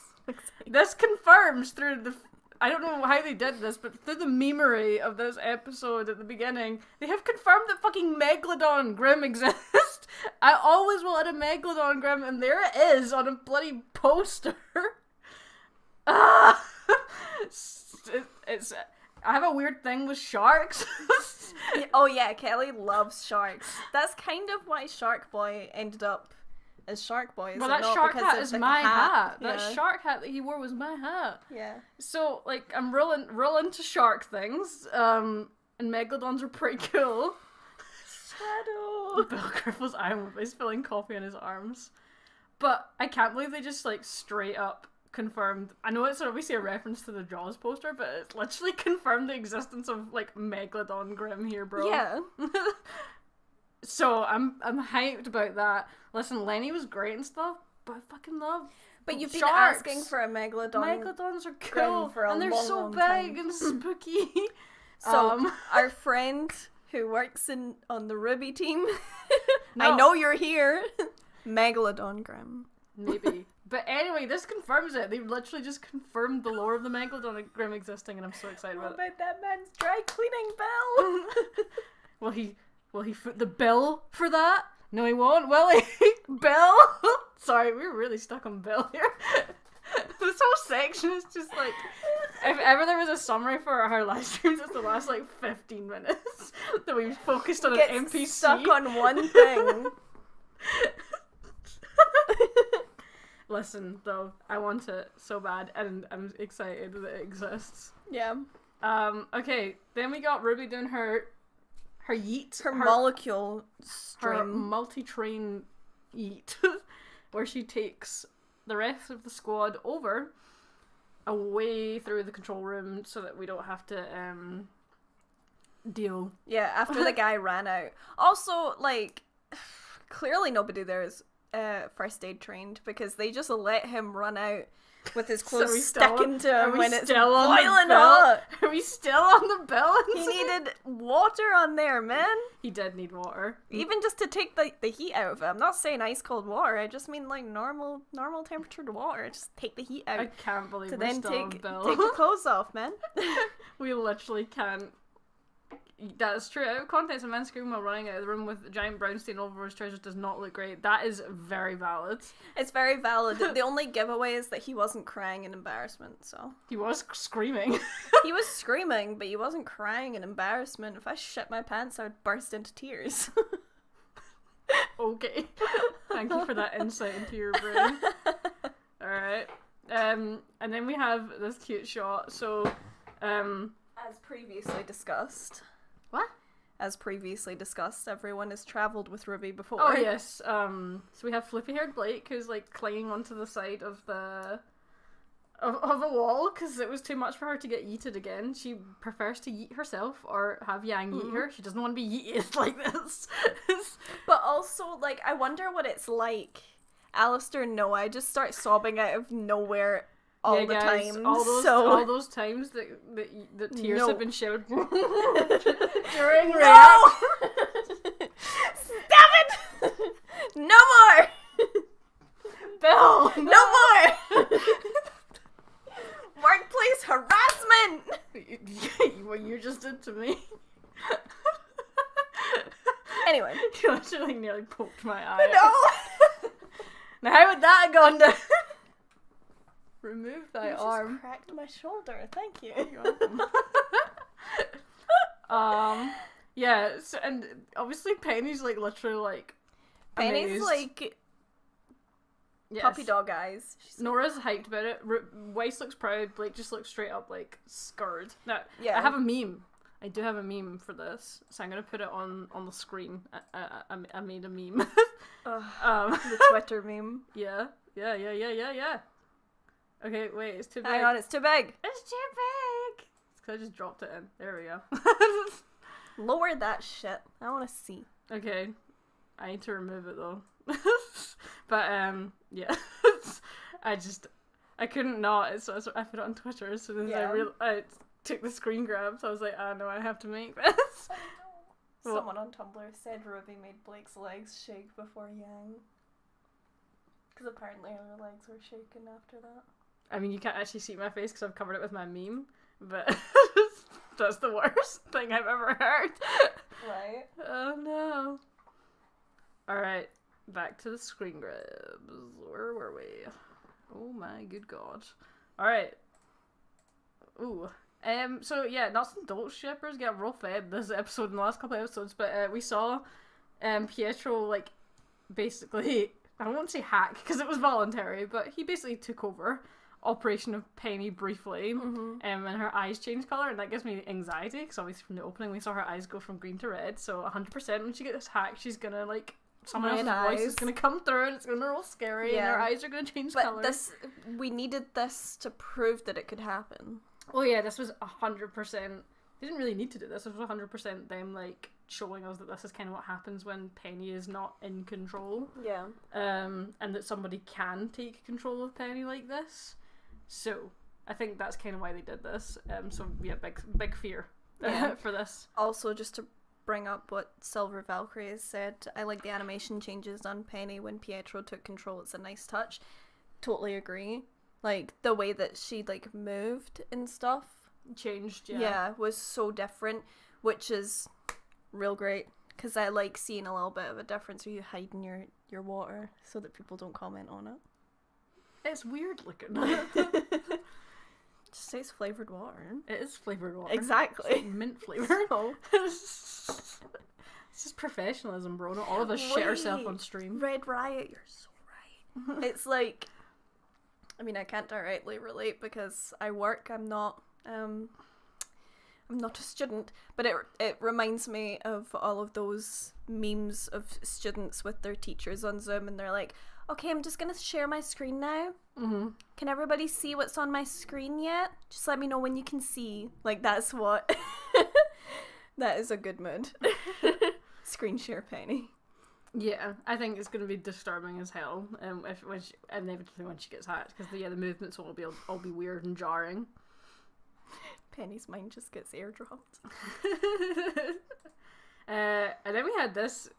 this confirms through the... I don't know how they did this, but through the memery of this episode at the beginning, they have confirmed that fucking Megalodon Grimm exists. I always wanted a Megalodon Grimm, and there it is on a bloody poster. Ah! It's I have a weird thing with sharks. Oh yeah, Kelly loves sharks. That's kind of why Shark Boy ended up as Shark Boy. Well, that shark hat is my hat. Yeah. That shark hat that he wore was my hat. Yeah. So, like, I'm real into shark things, and Megalodons are pretty cool. Shadow! Bill Griffith's arm is filling coffee on his arms. But I can't believe they just, like, straight up confirmed... I know it's obviously a reference to the Jaws poster, but it's literally confirmed the existence of, like, Megalodon Grimm here, bro. Yeah. So, I'm hyped about that. Listen, Lenny was great and stuff, but I fucking love But you've been sharks. asking for a Megalodon. Megalodons are cool, for a and they're long, so long big time. and spooky. So, our friend who works on the RWBY team, No. I know you're here, Megalodon Grimm. Maybe. But anyway, this confirms it. They literally just confirmed the lore of the Megalodon Grimm existing, and I'm so excited What about it. about that man's dry cleaning bill? Will he foot the bill for that? No, he won't, will he? Bill? Sorry, we're really stuck on Bill here. This whole section is just like, if ever there was a summary for our live streams, it's the last like 15 minutes that we've focused on an NPC. Stuck on one thing. Listen, though, I want it so bad, and I'm excited that it exists. Yeah. Okay, then we got RWBY doing her yeet. Her molecule Her stream. multi-train yeet. Where she takes the rest of the squad away through the control room so that we don't have to deal. Yeah, after the guy ran out. Also, like, clearly nobody there is first aid trained because they just let him run out with his clothes stuck into him when it's boiling hot. Are we still on the bill? He needed water on there, man. He did need water. Even just to take the heat out of it. I'm not saying ice cold water. I just mean like normal temperatured water. Just take the heat out. I can't believe to we're then still on take bill. the clothes off, man. We literally can't. That's true. Out of context, a man screaming while running out of the room with a giant brown stain all over his trousers does not look great. That is very valid. It's very valid. The only giveaway is that he wasn't crying in embarrassment, so. He was screaming. He was screaming, but he wasn't crying in embarrassment. If I shit my pants, I would burst into tears. Okay. Thank you for that insight into your brain. Alright. And then we have this cute shot. So, As previously discussed. What? As previously discussed, everyone has travelled with RWBY before. Oh yes. So we have flippy-haired Blake who's like clinging onto the side of of a wall because it was too much for her to get yeeted again. She prefers to yeet herself or have Yang yeet her. She doesn't want to be yeeted like this. But also, like, I wonder what it's like. Alistair, no, I just start sobbing out of nowhere all the time. All those times that tears have been shed during No! Stop it! No more! Bill! No more! Workplace harassment! What you just did to me. Anyway. You actually nearly poked my eye. No! Now how would that have gone down? Remove thy arm. Just cracked my shoulder. Thank you. You're welcome. Yeah, so, and obviously Penny's like literally like Penny's amazed. like Yes. puppy dog eyes. Nora's hyped about it. Weiss looks proud. Blake just looks straight up like scared. Now, Yeah. I have a meme. I do have a meme for this, so I'm gonna put it on the screen. I made a meme. The Twitter meme. Yeah. Okay, wait, it's too big. Hang on, it's too big. It's too big. It's 'cause I just dropped it in. There we go. Lower that shit. I want to see. Okay, I need to remove it though. But yeah, I couldn't not. So I put it on Twitter as soon as I took the screen grab. So I was like, no, I have to make this. Someone on Tumblr said Ruby made Blake's legs shake before Yang. Because apparently her legs were shaking after that. I mean, you can't actually see my face because I've covered it with my meme, but that's the worst thing I've ever heard. Right? Oh no. Alright, back to the screen grabs. Where were we? Oh my good god. Alright. Ooh. So yeah, Nuts and Dolt shippers get real fed this episode and the last couple of episodes, but we saw Pietro like basically, I won't say hack because it was voluntary, but he basically took over Operation of Penny briefly, and her eyes changed colour, and that gives me anxiety because obviously from the opening we saw her eyes go from green to red, so 100% when she gets hacked she's gonna like someone else's voice is gonna come through and it's gonna be real scary and her eyes are gonna change colour. But we needed this to prove that it could happen. Oh yeah, this was 100%. They didn't really need to do this. This was 100% them like showing us that this is kind of what happens when Penny is not in control. Yeah. And that somebody can take control of Penny like this. So I think that's kind of why they did this. So yeah, big fear for this. Also, just to bring up what Silver Valkyrie has said, I like the animation changes on Penny when Pietro took control. It's a nice touch. Totally agree. Like the way that she like moved and stuff changed. Yeah, was so different, which is real great because I like seeing a little bit of a difference where you hiding your water so that people don't comment on it. It's weird looking. Just says flavoured water. It is flavoured water. Exactly. It's like mint flavoured. Oh. It's just professionalism, bro. Not all of us shit ourselves on stream. Red Riot, you're so right. It's like, I mean, I can't directly relate because I work. I'm not a student, but it reminds me of all of those memes of students with their teachers on Zoom, and they're like, okay, I'm just gonna share my screen now. Can everybody see what's on my screen yet? Just let me know when you can see. Like, that's what that is a good mood. Screen share Penny. Yeah, I think it's going to be disturbing as hell. Inevitably when she gets hacked, because the movements will all be weird and jarring. Penny's mind just gets airdropped. And then we had this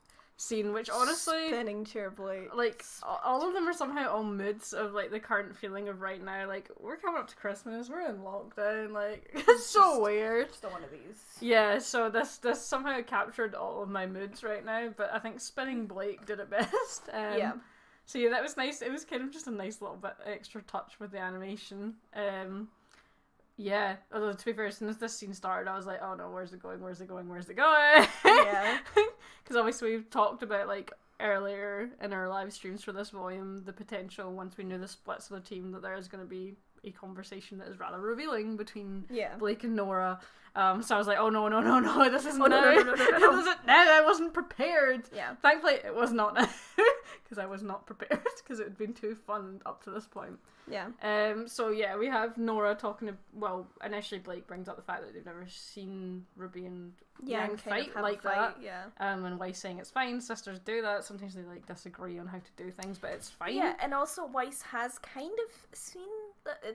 scene, which honestly, spinning chair Blake. Like all of them are somehow all moods of like the current feeling of right now. Like, we're coming up to Christmas, we're in lockdown. Like, it's so weird. Just one of these. Yeah, so this somehow captured all of my moods right now. But I think spinning Blake did it best. Yeah. So yeah, that was nice. It was kind of just a nice little bit extra touch with the animation. Yeah, although to be fair, as soon as this scene started, I was like, oh no, where's it going? Yeah. Because obviously we've talked about, like, earlier in our live streams for this volume, the potential, once we knew the splits of the team, that there is going to be a conversation that is rather revealing between Blake and Nora. So I was like, oh no, this isn't now. This isn't now. I wasn't prepared. Yeah. Thankfully, it was not now. because I was not prepared because it had been too fun up to this point. Yeah. So yeah, we have Nora talking. Initially Blake brings up the fact that they've never seen RWBY and Yang fight like that. Yeah. And Weiss saying it's fine. Sisters do that. Sometimes they like disagree on how to do things, but it's fine. Yeah, and also Weiss has kind of seen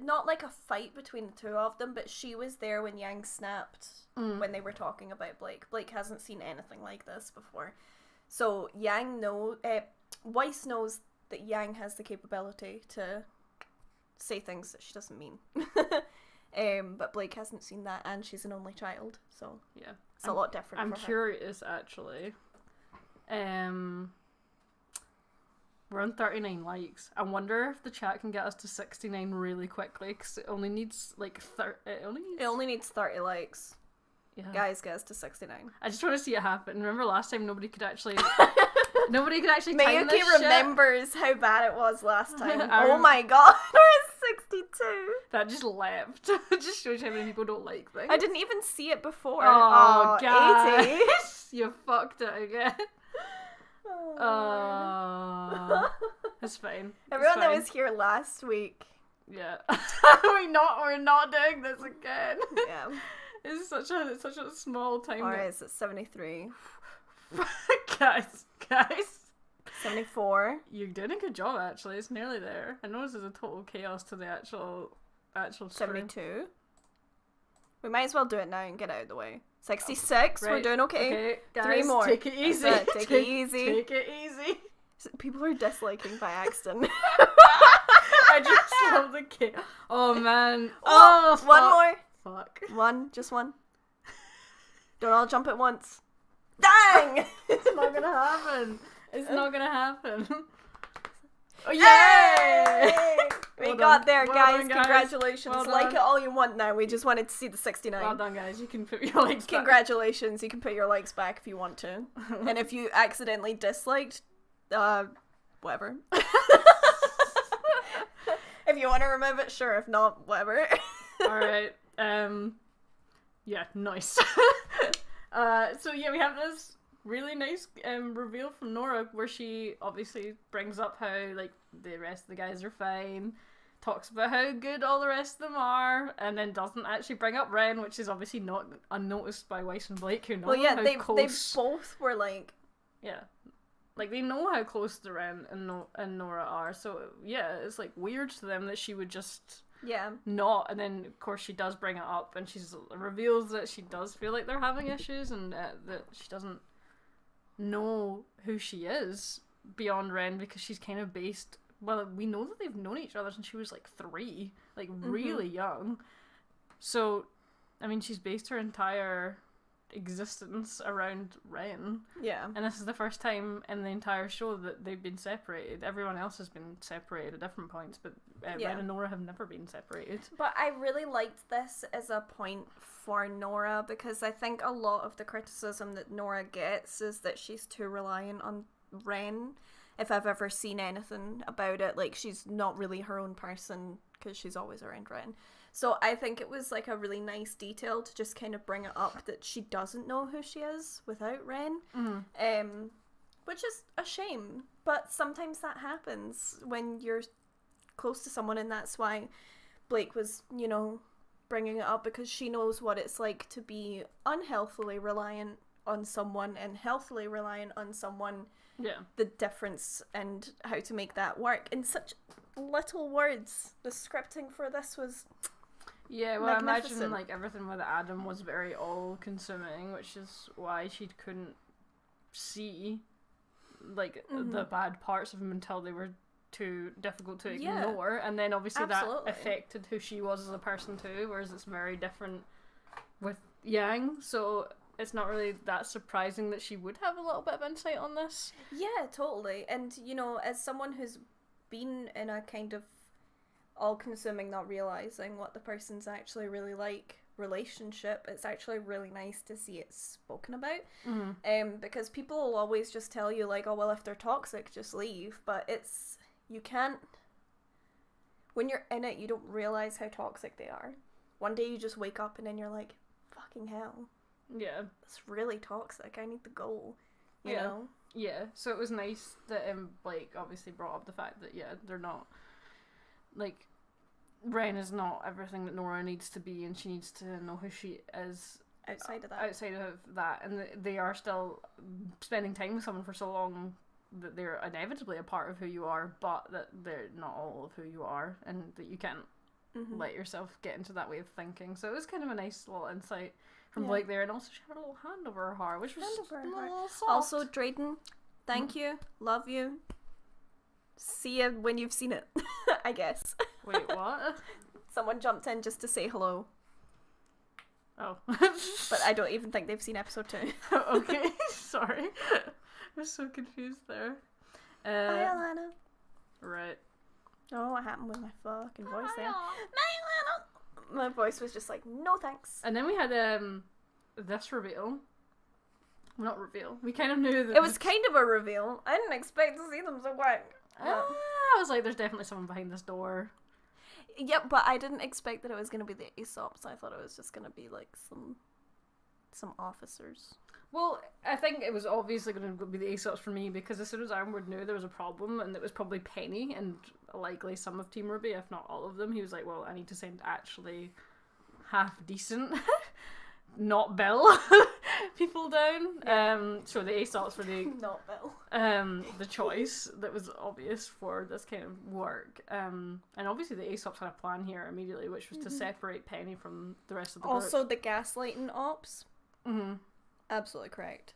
not like a fight between the two of them, but she was there when Yang snapped when they were talking about Blake. Blake hasn't seen anything like this before, so Weiss knows that Yang has the capability to say things that she doesn't mean. But Blake hasn't seen that, and she's an only child, so yeah, it's a lot different. I'm for her. curious, actually. We're on 39 likes. I wonder if the chat can get us to 69 really quickly, because it only needs like 30. It only needs 30 likes. Yeah. Guys, get us to 69. I just want to see it happen. Remember last time nobody could actually time Mayuki this shit? remembers how bad it was last time. Oh my god, we're at 62. That just leapt. It just shows you how many people don't like things. I didn't even see it before. Oh, God. 80. You fucked it again. It's fine. Everyone that was here last week. Yeah. We're not doing this again. Yeah. It's such a small time. Alright, it's at 73. Guys. 74. You're doing a good job, actually. It's nearly there. I know this is a total chaos to the actual 72. We might as well do it now and get it out of the way. 66. Right. We're doing okay. Guys, 3 more. Take it easy. Take it easy. Take it easy. People are disliking by accident. I just love the chaos. Oh man. Oh, fuck. One more. Fuck. Just one. Don't all jump at once. Dang! It's not gonna happen. It's not gonna happen. Oh, yay! We got there, guys. Done, guys. Congratulations. Well like done. it all you want now. We just wanted to see the 69. Well done, guys. You can put your likes back. Congratulations. You can put your likes back if you want to. And if you accidentally disliked, whatever. If you want to remove it, sure. If not, whatever. Alright. Yeah, nice. So yeah, we have this really nice reveal from Nora where she obviously brings up how like the rest of the guys are fine, talks about how good all the rest of them are, and then doesn't actually bring up Ren, which is obviously not unnoticed by Weiss and Blake, who know how they close. They both were like, yeah, like they know how close the Ren and Nora are, so yeah, it's like weird to them that she would just not, and then of course she does bring it up, and she reveals that she does feel like they're having issues, and that she doesn't know who she is beyond Ren, because she's kind of based, well, we know that they've known each other since she was like 3, like really young, so I mean she's based her entire existence around Ren. Yeah. And this is the first time in the entire show that they've been separated. Everyone else has been separated at different points, but Ren and Nora have never been separated. But I really liked this as a point for Nora, because I think a lot of the criticism that Nora gets is that she's too reliant on Ren. If I've ever seen anything about it, like she's not really her own person because she's always around Ren. So I think it was like a really nice detail to just kind of bring it up that she doesn't know who she is without Ren, which is a shame. But sometimes that happens when you're close to someone, and that's why Blake was, bringing it up, because she knows what it's like to be unhealthily reliant on someone and healthily reliant on someone. Yeah. The difference and how to make that work in such little words. The scripting for this was... Yeah, well, I imagine like everything with Adam was very all-consuming, which is why she couldn't see like the bad parts of him until they were too difficult to ignore, and then obviously that affected who she was as a person too, whereas it's very different with Yang, so it's not really that surprising that she would have a little bit of insight on this. Yeah, totally. And, as someone who's been in a kind of all-consuming, not realising what the person's actually really like relationship, it's actually really nice to see it spoken about. Because people will always just tell you, like, oh, well, if they're toxic, just leave. But you can't... When you're in it, you don't realise how toxic they are. One day you just wake up and then you're like, fucking hell. Yeah. It's really toxic. I need to go. You know? Yeah, so it was nice that like obviously brought up the fact that they're not like Ren is not everything that Nora needs to be, and she needs to know who she is outside of that. Outside of that, and they are still spending time with someone for so long that they're inevitably a part of who you are, but that they're not all of who you are, and that you can't let yourself get into that way of thinking. So it was kind of a nice little insight from Blake there, and also she had a little hand over her heart, which was a little soft. Also, Drayden, thank you, love you. See you when you've seen it, I guess. Wait, what? Someone jumped in just to say hello. Oh. But I don't even think they've seen episode 2. Okay, sorry. I was so confused there. Hi, Alana. Right. Oh, what happened with my fucking voice there? My voice was just like, no thanks. And then we had this reveal. Well, not reveal. We kind of knew that it was kind of a reveal. I didn't expect to see them so quick. I was like, there's definitely someone behind this door. Yep, but I didn't expect that it was going to be the Aesops. I thought it was just going to be like some officers. Well, I think it was obviously going to be the Aesops for me, because as soon as Ironwood knew there was a problem, and it was probably Penny and likely some of Team RWBY, if not all of them, he was like, well, I need to send actually half decent, not Bill, people down. Yeah. So the Aesops were the not Bill. The choice that was obvious for this kind of work. And obviously the Aesops had a plan here immediately, which was to separate Penny from the rest of the group. Also, the gaslighting ops. Mm-hmm. Absolutely correct.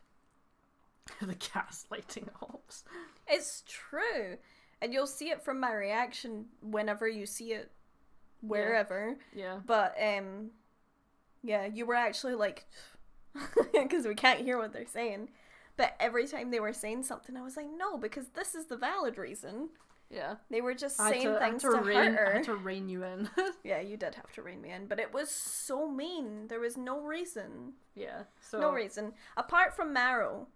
The gaslighting ops. It's true. And you'll see it from my reaction whenever you see it wherever. Yeah. But, yeah, you were actually like, because we can't hear what they're saying. But every time they were saying something, I was like, no, because this is the valid reason. Yeah. They were just saying things to hurt her. I had to rein you in. Yeah, you did have to rein me in. But it was so mean. There was no reason. Yeah. So no reason. Apart from Marrow.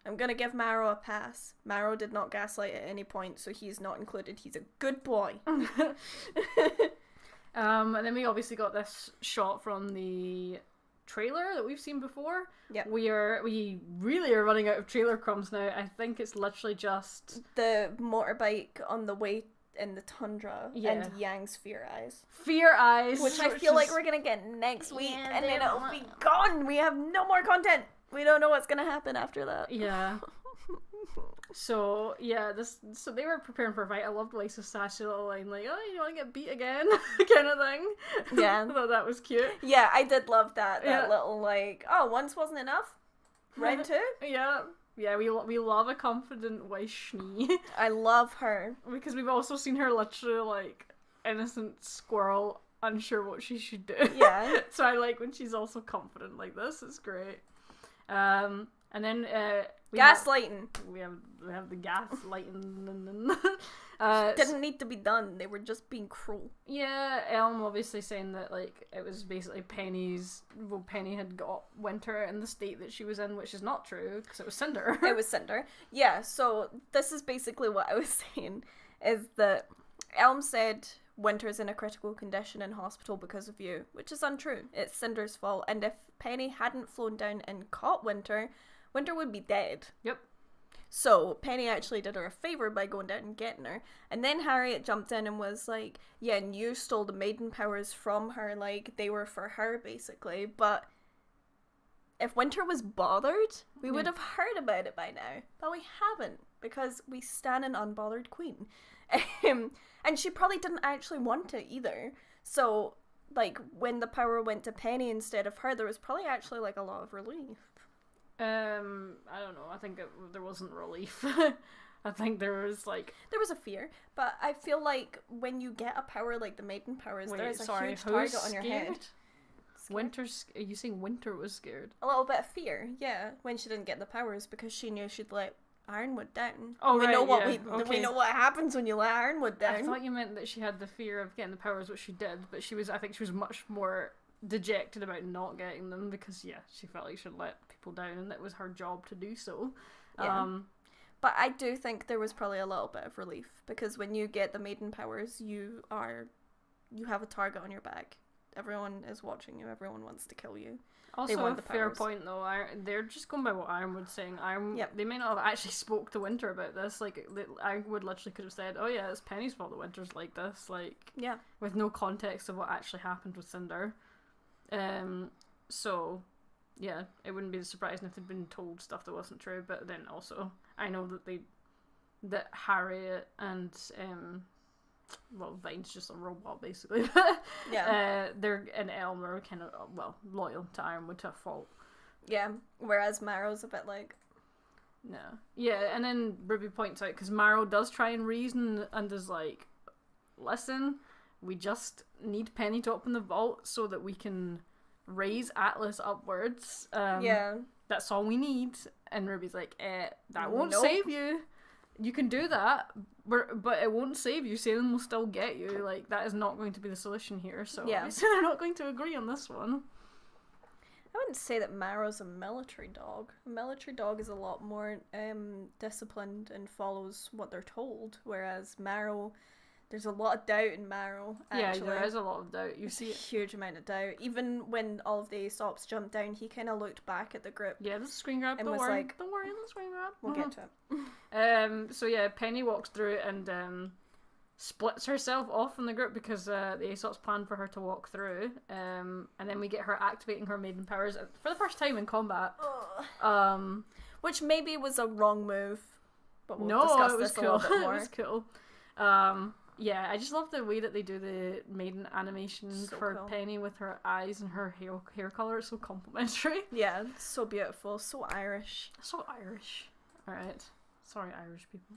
I'm going to give Marrow a pass. Marrow did not gaslight at any point, so he's not included. He's a good boy. And then we obviously got this shot from the trailer that we've seen before. Yep. We really are running out of trailer crumbs now. I think it's literally just the motorbike on the way in the tundra and Yang's Fear Eyes. Fear Eyes. Which I feel like we're going to get next week, and then it'll be gone. We have no more content. We don't know what's going to happen after that. Yeah. So, yeah, so they were preparing for a fight. I loved Lisa's sassy little line, like, oh, you want to get beat again? kind of thing. Yeah. I thought that was cute. Yeah, I did love that little, like, oh, once wasn't enough? Round 2? Yeah. Yeah, we love a confident Weishni. I love her. Because we've also seen her literally, like, innocent squirrel, unsure what she should do. Yeah. So I like when she's also confident like this. It's great. And then gaslighting. We have the gaslighting. Didn't need to be done. They were just being cruel. Yeah, Elm obviously saying that like it was basically Penny had got Winter in the state that she was in, which is not true because it was Cinder. It was Cinder. Yeah. So this is basically what I was saying is that Elm said Winter's in a critical condition in hospital because of you, which is untrue. It's Cinder's fault, and if Penny hadn't flown down and caught Winter would be dead. Yep. So Penny actually did her a favour by going down and getting her. And then Harriet jumped in and was like, yeah, and you stole the maiden powers from her, like, they were for her, basically. But if Winter was bothered, we would have heard about it by now. But we haven't, because we stan an unbothered queen. And she probably didn't actually want it either. So, like, when the power went to Penny instead of her, there was probably actually, like, a lot of relief. I don't know. I think there wasn't relief. I think there was a fear, but I feel like when you get a power like the maiden powers, there's a huge target on your head. Winter's. Are you saying Winter was scared? A little bit of fear, yeah, when she didn't get the powers because she knew she'd let Ironwood down. Oh, we right, know what okay. we know what happens when you let Ironwood down. I thought you meant that she had the fear of getting the powers, which she did, but I think she was much more dejected about not getting them because she felt like she should let people down and it was her job to do so. Yeah. But I do think there was probably a little bit of relief because when you get the maiden powers, you have a target on your back. Everyone is watching you. Everyone wants to kill you. Also, a fair point though. They're just going by what Ironwood's saying. They may not have actually spoke to Winter about this. Like, Ironwood literally could have said, "Oh yeah, it's Penny's fault that Winter's like this." Like, yeah, with no context of what actually happened with Cinder. So, yeah, it wouldn't be surprising if they'd been told stuff that wasn't true. But then also, I know that Harriet and Vine's just a robot basically. Yeah. They're and Elm are kind of loyal to Ironwood to a fault. Yeah. Whereas Marrow's a bit like, no. Yeah, and then RWBY points out because Marrow does try and reason and is like, listen, we just need Penny to open the vault so that we can raise Atlas upwards. yeah. That's all we need. And RWBY's like, that won't save you. You can do that, but it won't save you. Salem will still get you. Like, that is not going to be the solution here. So obviously they're not going to agree on this one. I wouldn't say that Marrow's a military dog. A military dog is a lot more disciplined and follows what they're told, whereas Marrow, there's a lot of doubt in Marrow, actually. Yeah, there is a lot of doubt. You see a huge amount of doubt. Even when all of the Aesops jumped down, he kind of looked back at the group. Yeah, there's a screen grab. And don't was worry. like, don't worry, the screen grab. We'll get to it. So yeah, Penny walks through and splits herself off from the group because the Aesops planned for her to walk through. And then we get her activating her maiden powers for the first time in combat. Which maybe was a wrong move. But we'll discuss this a little bit more. It was cool. Yeah, I just love the way that they do the maiden animation for cool. Penny with her eyes and her hair colour. It's so complimentary. Yeah, so beautiful. So Irish. So Irish. Alright. Sorry, Irish people.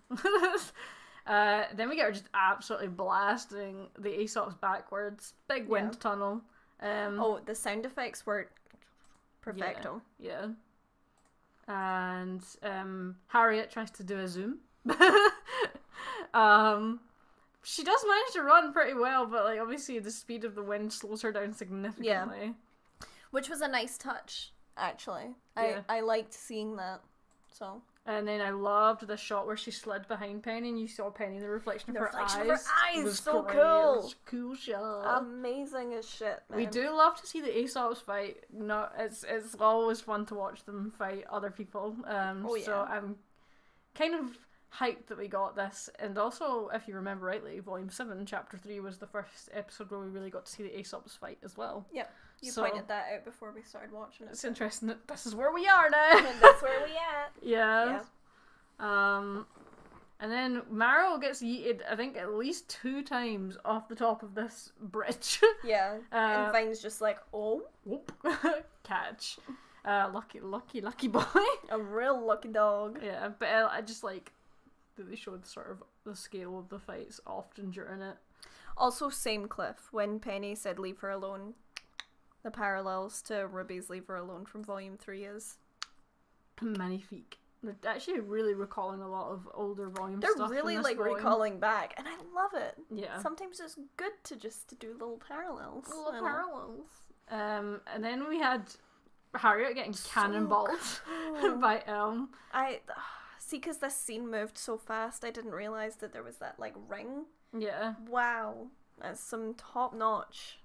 Then we get her just absolutely blasting the Aesops backwards. Big wind tunnel. The sound effects were perfecto. Yeah. And Harriet tries to do a zoom. She does manage to run pretty well, but like obviously the speed of the wind slows her down significantly. Yeah. Which was a nice touch, actually. Yeah. I liked seeing that. So. And then I loved the shot where she slid behind Penny and you saw Penny in the reflection of her eyes. It was so great. cool. It was a cool shot. Amazing as shit, man. We do love to see the Aesops fight. It's always fun to watch them fight other people. So I'm kind of hyped that we got this, and also if you remember rightly, Volume 7 Chapter 3 was the first episode where we really got to see the Aesops fight as well. Yep, you pointed that out before we started watching it. It's interesting that this is where we are now. And that's where we at. Yeah. And then Marrow gets yeeted I think at least 2 times off the top of this bridge. Yeah. And Vine's just like, oh, whoop. Catch. Lucky boy. A real lucky dog. Yeah, but I just like that they showed sort of the scale of the fights often during it. Also, same cliff. When Penny said leave her alone, the parallels to RWBY's Leave Her Alone from Volume 3 is magnifique. They're actually really recalling a lot of older volume stuff. They're really like volume. Recalling back, and I love it. Yeah. Sometimes it's good to just do little parallels. And then we had Harriet getting cannonballed by Elm. See, because this scene moved so fast, I didn't realise that there was that, like, ring. Yeah. Wow. That's some top-notch.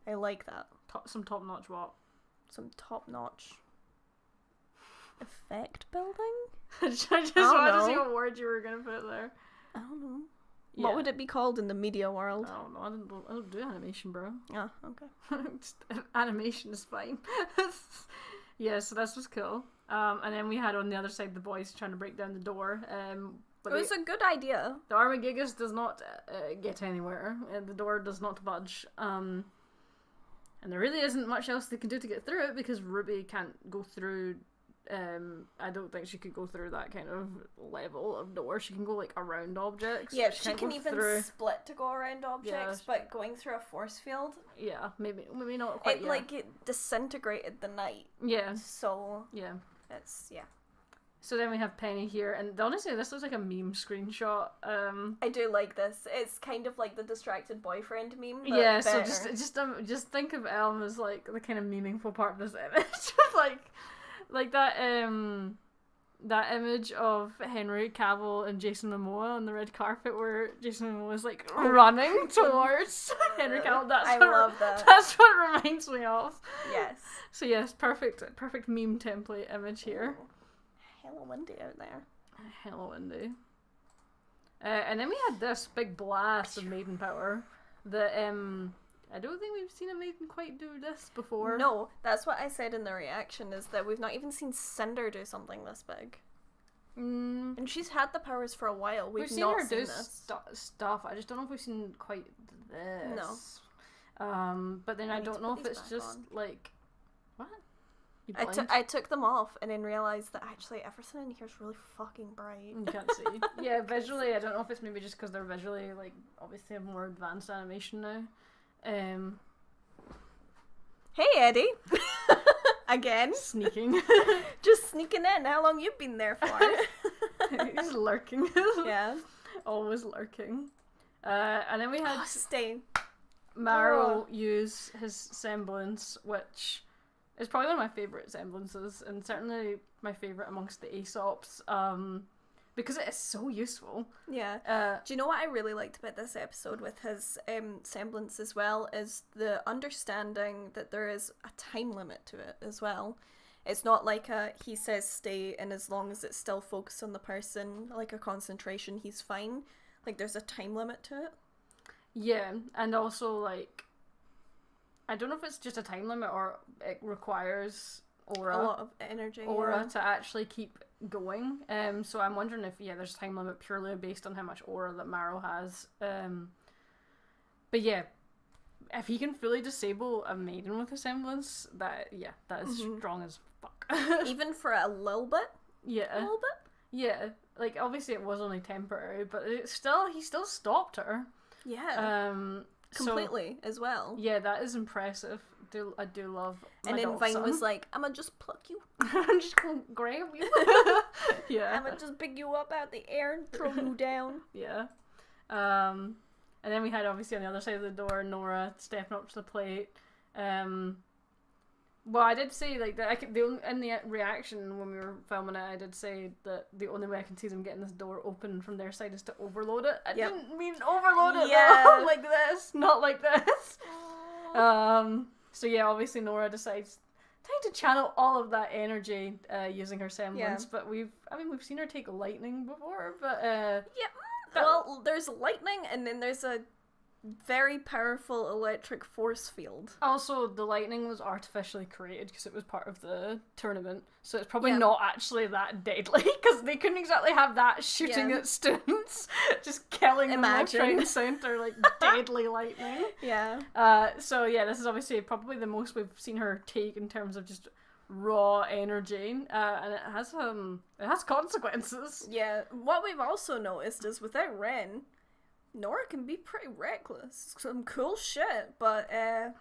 I like that. Some top-notch what? Some top-notch effect building? I just wanted to see what word you were going to put there. I don't know. Yeah. What would it be called in the media world? I don't know. I don't do animation, bro. Oh, okay. Animation is fine. Yeah, so this was cool. And then we had on the other side the boys trying to break down the door. But it was a good idea. The Armagigas does not get anywhere. The door does not budge. And there really isn't much else they can do to get through it because RWBY can't go through. I don't think she could go through that kind of level of door. She can go like around objects. Yeah, she can even split to go around objects, but going through a force field. Yeah, maybe not quite. It disintegrated the night. Yeah. So yeah, it's So then we have Penny here, and honestly, this looks like a meme screenshot. I do like this. It's kind of like the distracted boyfriend meme. But yeah, better. so just think of Elm as like the kind of meaningful part of this image, like that that image of Henry Cavill and Jason Momoa on the red carpet where Jason Momoa is like running towards Henry Cavill. I love that. That's what it reminds me of. Yes. So yes, perfect meme template image here. Ooh. Hella windy out there. Hella windy. And then we had this big blast of maiden power that I don't think we've seen a maiden quite do this before. No, that's what I said in the reaction, is that we've not even seen Cinder do something this big. And she's had the powers for a while. We've seen not her seen do this. stuff. I just don't know if we've seen quite this. No. But then I don't know if it's just like what? You blind? I took them off and then realised that actually everything in here is really fucking bright. You can't see. Yeah, visually, I don't know if it's maybe just because they're visually, like, obviously have more advanced animation now. Hey, Eddie! Again. Sneaking. Just sneaking in. How long you been there for? He's lurking. Yeah. Always lurking. And then we had Maro use his semblance, which is probably one of my favourite semblances, and certainly my favourite amongst the Aesops, because it is so useful. Yeah. Do you know what I really liked about this episode with his semblance as well, is the understanding that there is a time limit to it as well. It's not like he says stay, and as long as it's still focused on the person, like a concentration, he's fine. Like, there's a time limit to it. Yeah, and also, like, I don't know if it's just a time limit or it requires aura. A lot of energy. Aura to actually keep going. So I'm wondering if, there's a time limit purely based on how much aura that Maro has. But yeah, if he can fully disable a maiden with a semblance, that is strong as fuck. Even for a little bit? Yeah. A little bit? Yeah. Like, obviously it was only temporary, but he still stopped her. Yeah. Completely, as well. Yeah, that is impressive. I do love my And then Vine son. was like, I'ma just pluck you. I'm just gonna grab you. Yeah. I'ma just pick you up out the air and throw you down. Yeah. And then we had, obviously, on the other side of the door, Nora stepping up to the plate. Well, I did say, like, that in the reaction when we were filming it, I did say that the only way I can see them getting this door open from their side is to overload it. I didn't mean overload it, though, like this, not like this. So yeah, obviously Nora decides time to channel all of that energy using her semblance, but we've seen her take lightning before, but well, there's lightning, and then there's a very powerful electric force field. Also, the lightning was artificially created because it was part of the tournament, so it's probably not actually that deadly, because they couldn't exactly have that shooting at students, just killing them left, right, and centre, like deadly lightning. Yeah. So yeah, this is obviously probably the most we've seen her take in terms of just raw energy, and it has consequences. Yeah. What we've also noticed is without Ren, Nora can be pretty reckless. Some cool shit, but a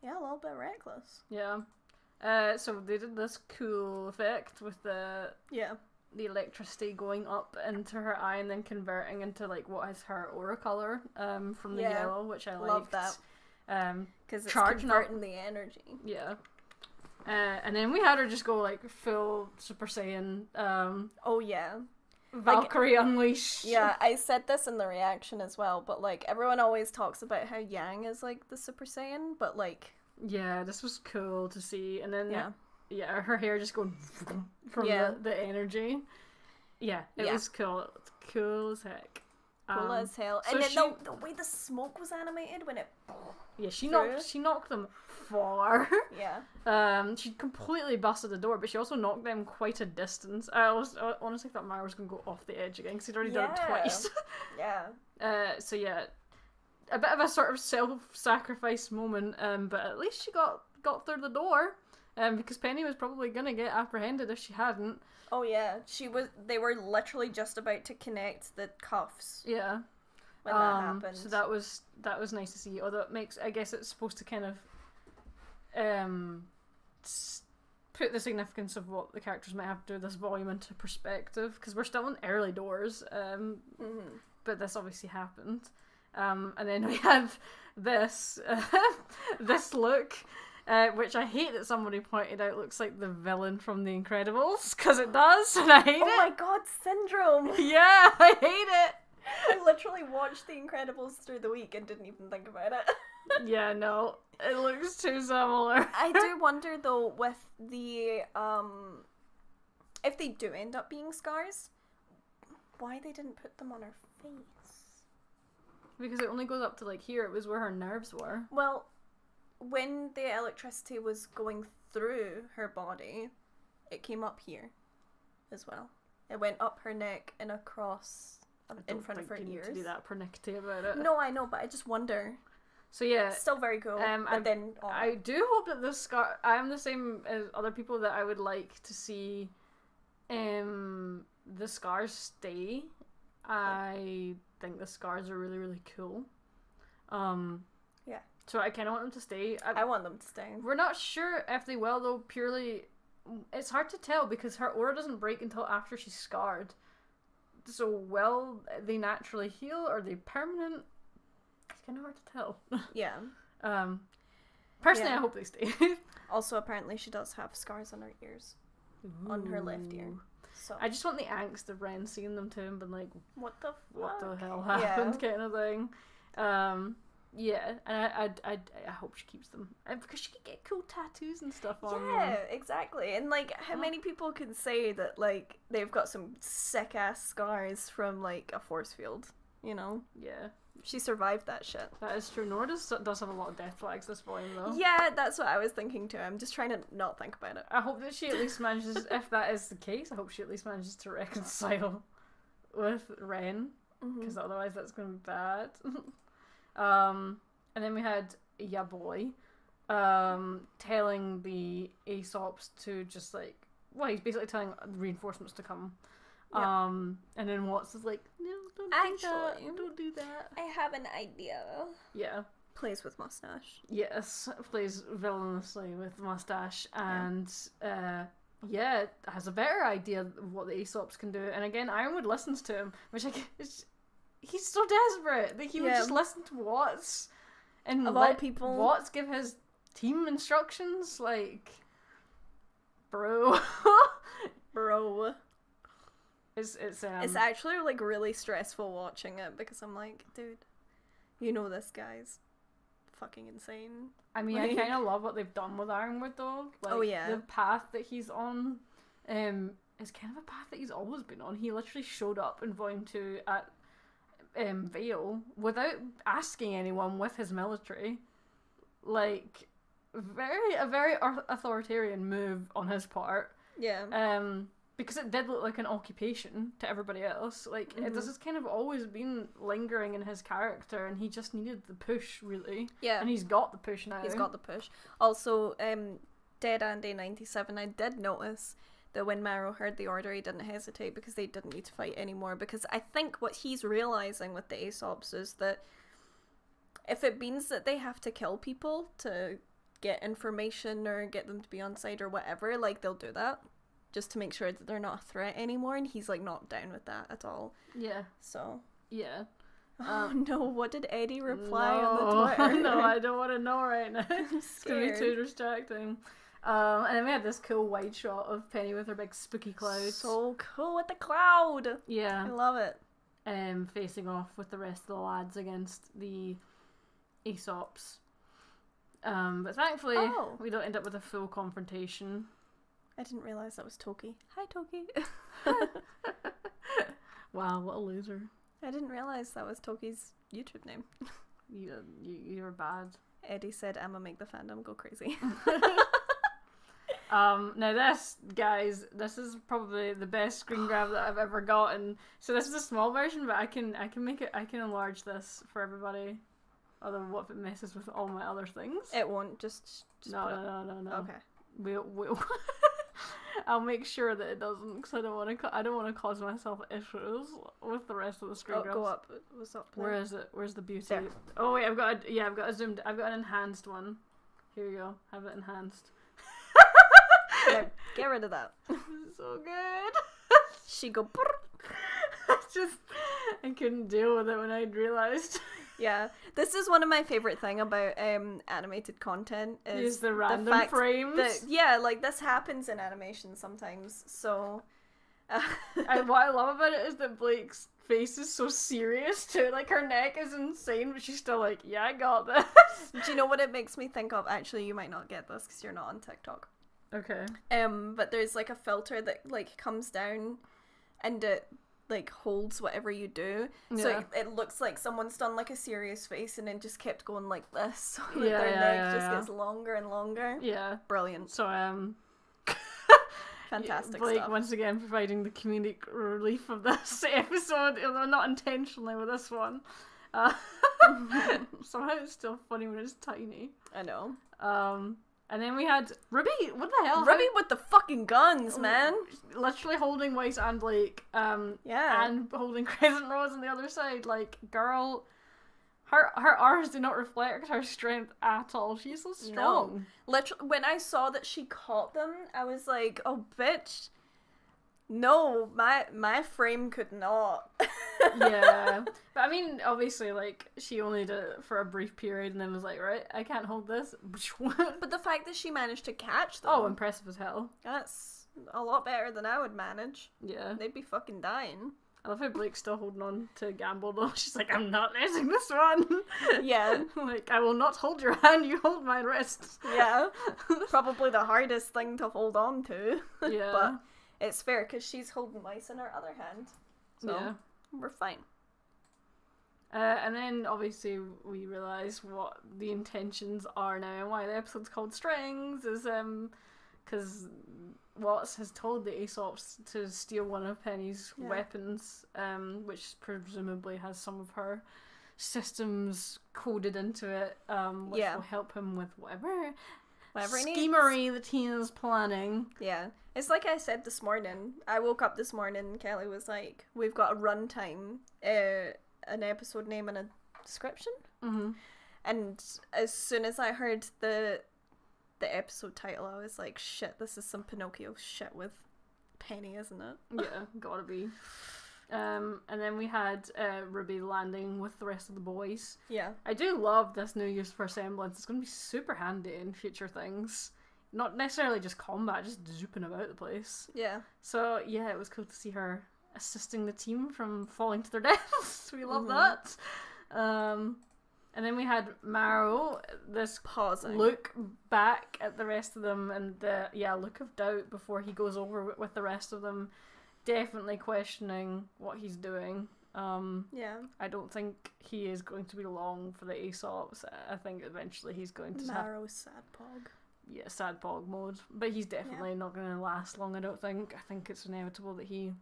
little bit reckless. Yeah. So they did this cool effect with the electricity going up into her eye and then converting into like what is her aura color from the yellow, which I love liked. That. Because it's charging converting the energy. Yeah. And then we had her just go like full Super Saiyan. Oh yeah. Valkyrie Unleashed. Yeah, I said this in the reaction as well, but like everyone always talks about how Yang is like the Super Saiyan, but like this was cool to see, and then her hair just going from the energy. Yeah, it was cool. It's cool as heck. Cool as hell. So and then the way the smoke was animated when it she knocked them far. Yeah. She completely busted the door, but she also knocked them quite a distance. I honestly thought Mara was going to go off the edge again, because he'd already done it twice. Yeah. So yeah, a bit of a sort of self-sacrifice moment, but at least she got through the door, because Penny was probably going to get apprehended if she hadn't. Oh yeah, they were literally just about to connect the cuffs. Yeah. When that happened. So that was nice to see. Although I guess it's supposed to kind of put the significance of what the characters might have to do with this volume into perspective, because we're still in early doors, but this obviously happened. And then we had this this look which I hate that somebody pointed out looks like the villain from The Incredibles, because it does, and I hate it. Oh my god, Syndrome! Yeah, I hate it! I literally watched The Incredibles through the week and didn't even think about it. Yeah, no, it looks too similar. I do wonder, though, with the, if they do end up being scars, why they didn't put them on her face. Because it only goes up to, like, here. It was where her nerves were. Well, when the electricity was going through her body, it came up here as well. It went up her neck and across in front of her ears. Need to be that pernickety about it. No, I know, but I just wonder. So yeah, it's still very cool. I do hope that this scar. I am the same as other people that I would like to see, the scars stay. I think the scars are really, really cool. Yeah. So I kind of want them to stay. I want them to stay. We're not sure if they will, though. Purely, it's hard to tell because her aura doesn't break until after she's scarred. So will they naturally heal? Or are they permanent? It's kind of hard to tell. Yeah. Personally, I hope they stay. Also, apparently, she does have scars on her ears, on her left ear. So I just want the angst of Ren seeing them too and being like, what the hell happened, kind of thing. Yeah, and I hope she keeps them because she could get cool tattoos and stuff on them. Yeah, exactly. And like, how many people can say that like they've got some sick ass scars from like a force field? You know? Yeah. She survived that shit. That is true. Nora does have a lot of death flags this volume, though. Yeah, that's what I was thinking too. I'm just trying to not think about it. I hope that she at least manages, if that is the case, I hope she at least manages to reconcile with Ren, because otherwise that's going to be bad. And then we had Ya Boy telling the Aesops to just like, well, he's basically telling reinforcements to come. Yep. And then Watts is like, no, don't do that. I have an idea. Yeah. Plays with mustache. Yes, plays villainously with mustache, and has a better idea of what the Aesops can do. And again, Ironwood listens to him, which he's so desperate that he would just listen to Watts and of all people, Watts give his team instructions. Like, bro. It's actually like really stressful watching it because I'm like, dude, you know this guy's fucking insane. I mean, I kind of love what they've done with Ironwood though. Like, the path that he's on, is kind of a path that he's always been on. He literally showed up in Volume 2 at Vale without asking anyone with his military. Like, a very authoritarian move on his part. Yeah. Because it did look like an occupation to everybody else. Like, this has kind of always been lingering in his character, and he just needed the push, really. Yeah. And he's got the push now. He's got the push. Also, Dead Andy 97, I did notice that when Marrow heard the order, he didn't hesitate because they didn't need to fight anymore. Because I think what he's realising with the Aesops is that if it means that they have to kill people to get information or get them to be on side or whatever, like, they'll do that. Just to make sure that they're not a threat anymore, and he's, like, not down with that at all. Yeah. So. Yeah. Oh, no, what did Eddie reply on the Twitter? No, I don't want to know right now. It's going to be too distracting. And then we had this cool wide shot of Penny with her big spooky clouds. So cool with the cloud! Yeah. I love it. Facing off with the rest of the lads against the Aesops. But thankfully, we don't end up with a full confrontation. I didn't realise that was Toki. Hi, Toki. Wow, what a loser. I didn't realise that was Toki's YouTube name. You're bad. Eddie said, I'ma make the fandom go crazy. Now this, guys, this is probably the best screen grab that I've ever gotten. So this is a small version, but I can enlarge this for everybody. Although what if it messes with all my other things? It won't, just No. Okay. We'll I'll make sure that it doesn't, because I don't want to cause myself issues with the rest of the screen grabs. Go up. What's up there? Where is it? Where's the beauty? There. Oh wait, I've got an enhanced one. Here you go. Have it enhanced. No, get rid of that. This is so good. She go. I couldn't deal with it when I'd realised. Yeah, this is one of my favorite thing about animated content is the random frames. That, like this happens in animation sometimes. So, and what I love about it is that Blake's face is so serious too. Like her neck is insane, but she's still like, "Yeah, I got this." Do you know what it makes me think of? Actually, you might not get this because you're not on TikTok. Okay. But there's like a filter that like comes down, and it like holds whatever you do, so it looks like someone's done like a serious face and then just kept going like this, so that their neck just gets longer and longer. Yeah, brilliant. So fantastic Blake stuff. once again providing the comedic relief of this episode, although not intentionally with this one. Somehow it's still funny when it's tiny. I know. And then we had RWBY. What the hell? RWBY with the fucking guns, man. Literally holding Weiss and Blake. And holding Crescent Rose on the other side. Like, girl, her arms do not reflect her strength at all. She's so strong. No. Literally, when I saw that she caught them, I was like, oh, bitch. No, my frame could not. Yeah. But I mean, obviously, like, she only did it for a brief period and then was like, right, I can't hold this. But the fact that she managed to catch them. Oh, impressive as hell. That's a lot better than I would manage. Yeah. They'd be fucking dying. I love how Blake's still holding on to Gamble though. She's like, I'm not letting this one. Yeah. Like, I will not hold your hand, you hold my wrists. Yeah. Probably the hardest thing to hold on to. Yeah. But it's fair because she's holding Weiss in her other hand. So we're fine. And then obviously we realise what the intentions are now and why the episode's called Strings is because Watts has told the Aesops to steal one of Penny's weapons, which presumably has some of her systems coded into it, which will help him with whatever schemery that he is planning. Yeah. It's like I said this morning. I woke up this morning and Kelly was like, we've got a runtime, an episode name and a description. Mm-hmm. And as soon as I heard the episode title, I was like, shit, this is some Pinocchio shit with Penny, isn't it? Yeah, gotta be. And then we had RWBY landing with the rest of the boys. Yeah. I do love this new use for semblance. It's going to be super handy in future things. Not necessarily just combat, just zooping about the place. Yeah. So, yeah, it was cool to see her assisting the team from falling to their deaths. We love that. And then we had Marrow, this look back at the rest of them and the look of doubt before he goes over with the rest of them. Definitely questioning what he's doing. I don't think he is going to be long for the Aesops. I think eventually he's going to Marrow sad pog. Yeah, sad pog mode. But he's definitely not going to last long, I don't think. I think it's inevitable that he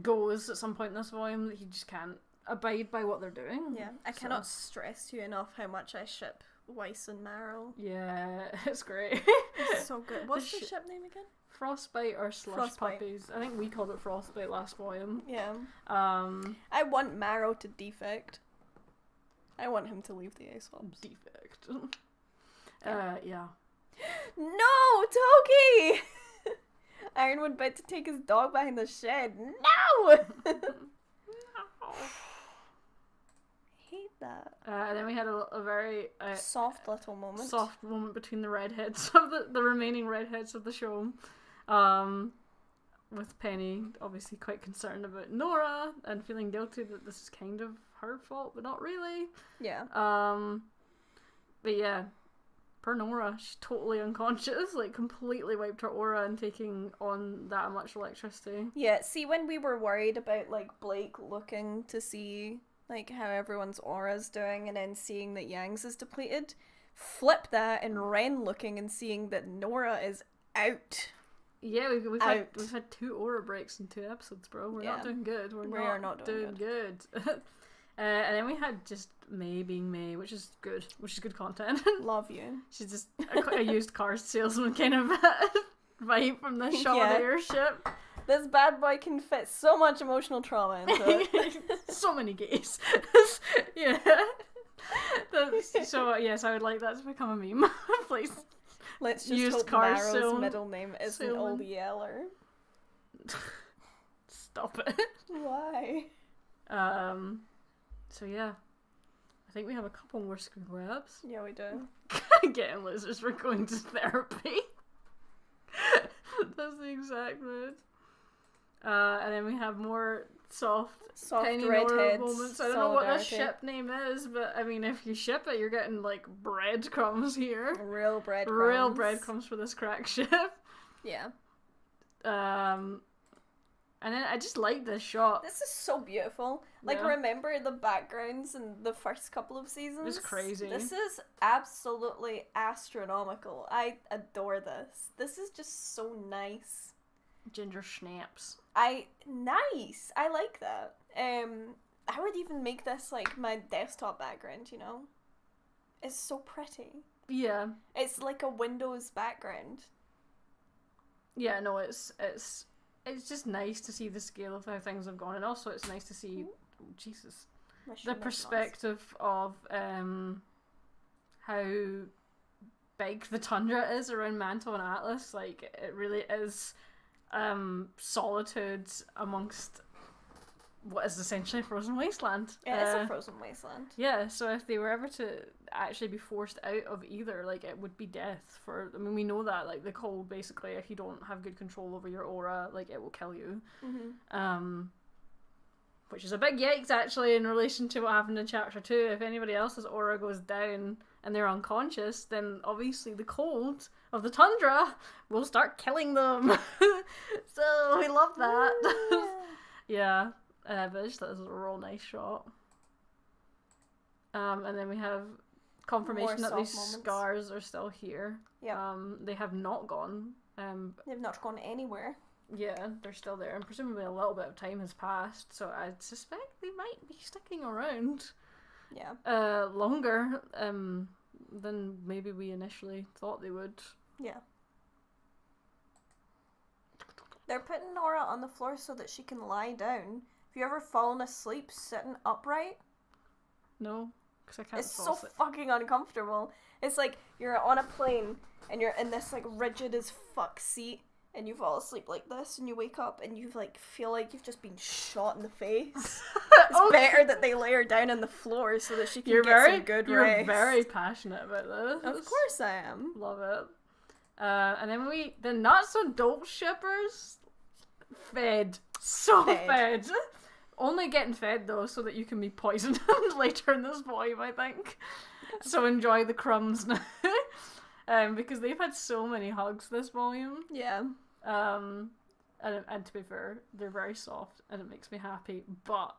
goes at some point in this volume, that he just can't abide by what they're doing. Yeah, I cannot stress to you enough how much I ship Weiss and Marrow. Yeah, it's great. It's so good. What's the ship name again? Frostbite or Slush Puppies. I think we called it Frostbite last volume. Yeah. I want Marrow to defect. I want him to leave the Aesops. Defect. Yeah. No, Toki! Ironwood about to take his dog behind the shed. No! Hate that. And then we had a very soft little moment. Soft moment between the redheads of the remaining redheads of the show. With Penny obviously quite concerned about Nora and feeling guilty that this is kind of her fault, but not really. Yeah. But yeah, per Nora, she's totally unconscious, like completely wiped her aura and taking on that much electricity. Yeah, see, when we were worried about like Blake looking to see like how everyone's aura's doing and then seeing that Yang's is depleted, flip that and Ren looking and seeing that Nora is out. Yeah, we've had 2 aura breaks in 2 episodes, bro. We're not doing good. We are not doing good. And then we had just May being May, which is good content. Love you. She's just a used car salesman kind of vibe from the shot of the airship. This bad boy can fit so much emotional trauma into it. So many gays. Yeah. So yes, I would like that to become a meme, please. Let's just hope Marrow's middle name isn't Old Yeller. Stop it. Why? So yeah. I think we have a couple more screen grabs. Yeah, we do. Getting losers for going to therapy. That's the exact mood. And then we have more soft Penny Nora moments. I don't know what the ship name is, but I mean, if you ship it, you're getting like breadcrumbs here. Real breadcrumbs. Real breadcrumbs for this crack ship. Yeah. And then I just like this shot. This is so beautiful. Like, remember the backgrounds in the first couple of seasons? It's crazy. This is absolutely astronomical. I adore this. This is just so nice. Ginger snaps. Nice. I like that. I would even make this like my desktop background, you know? It's so pretty. Yeah. It's like a Windows background. Yeah, no, it's just nice to see the scale of how things have gone, and also it's nice to see the perspective of how big the tundra is around Mantle and Atlas. Like, it really is solitude amongst what is essentially a frozen wasteland. Yeah, it's a frozen wasteland. Yeah, so if they were ever to actually be forced out of either, like, it would be death for... I mean, we know that, like, the cold, basically, if you don't have good control over your aura, like, it will kill you. Mm-hmm. Which is a big yikes, actually, in relation to what happened in Chapter 2. If anybody else's aura goes down and they're unconscious, then obviously the cold of the tundra will start killing them. So, we love that. Yeah. But I just thought this was a real nice shot. And then we have confirmation that these scars are still here. Yeah. They have not gone. They've not gone anywhere. Yeah, they're still there, and presumably a little bit of time has passed, so I suspect they might be sticking around. Yeah. Longer than maybe we initially thought they would. Yeah. They're putting Nora on the floor so that she can lie down. Have you ever fallen asleep sitting upright? No, because I can't. It's so fucking uncomfortable. It's like you're on a plane and you're in this like rigid as fuck seat, and you fall asleep like this, and you wake up and you like feel like you've just been shot in the face. It's better that they lay her down on the floor so that she can get some good rest. You're very passionate about this. Of course I am. Love it. And then the not so dope shippers fed. Fed. Only getting fed though so that you can be poisoned later in this volume, I think. So enjoy the crumbs now. Because they've had so many hugs this volume. Yeah. And to be fair, they're very soft and it makes me happy, but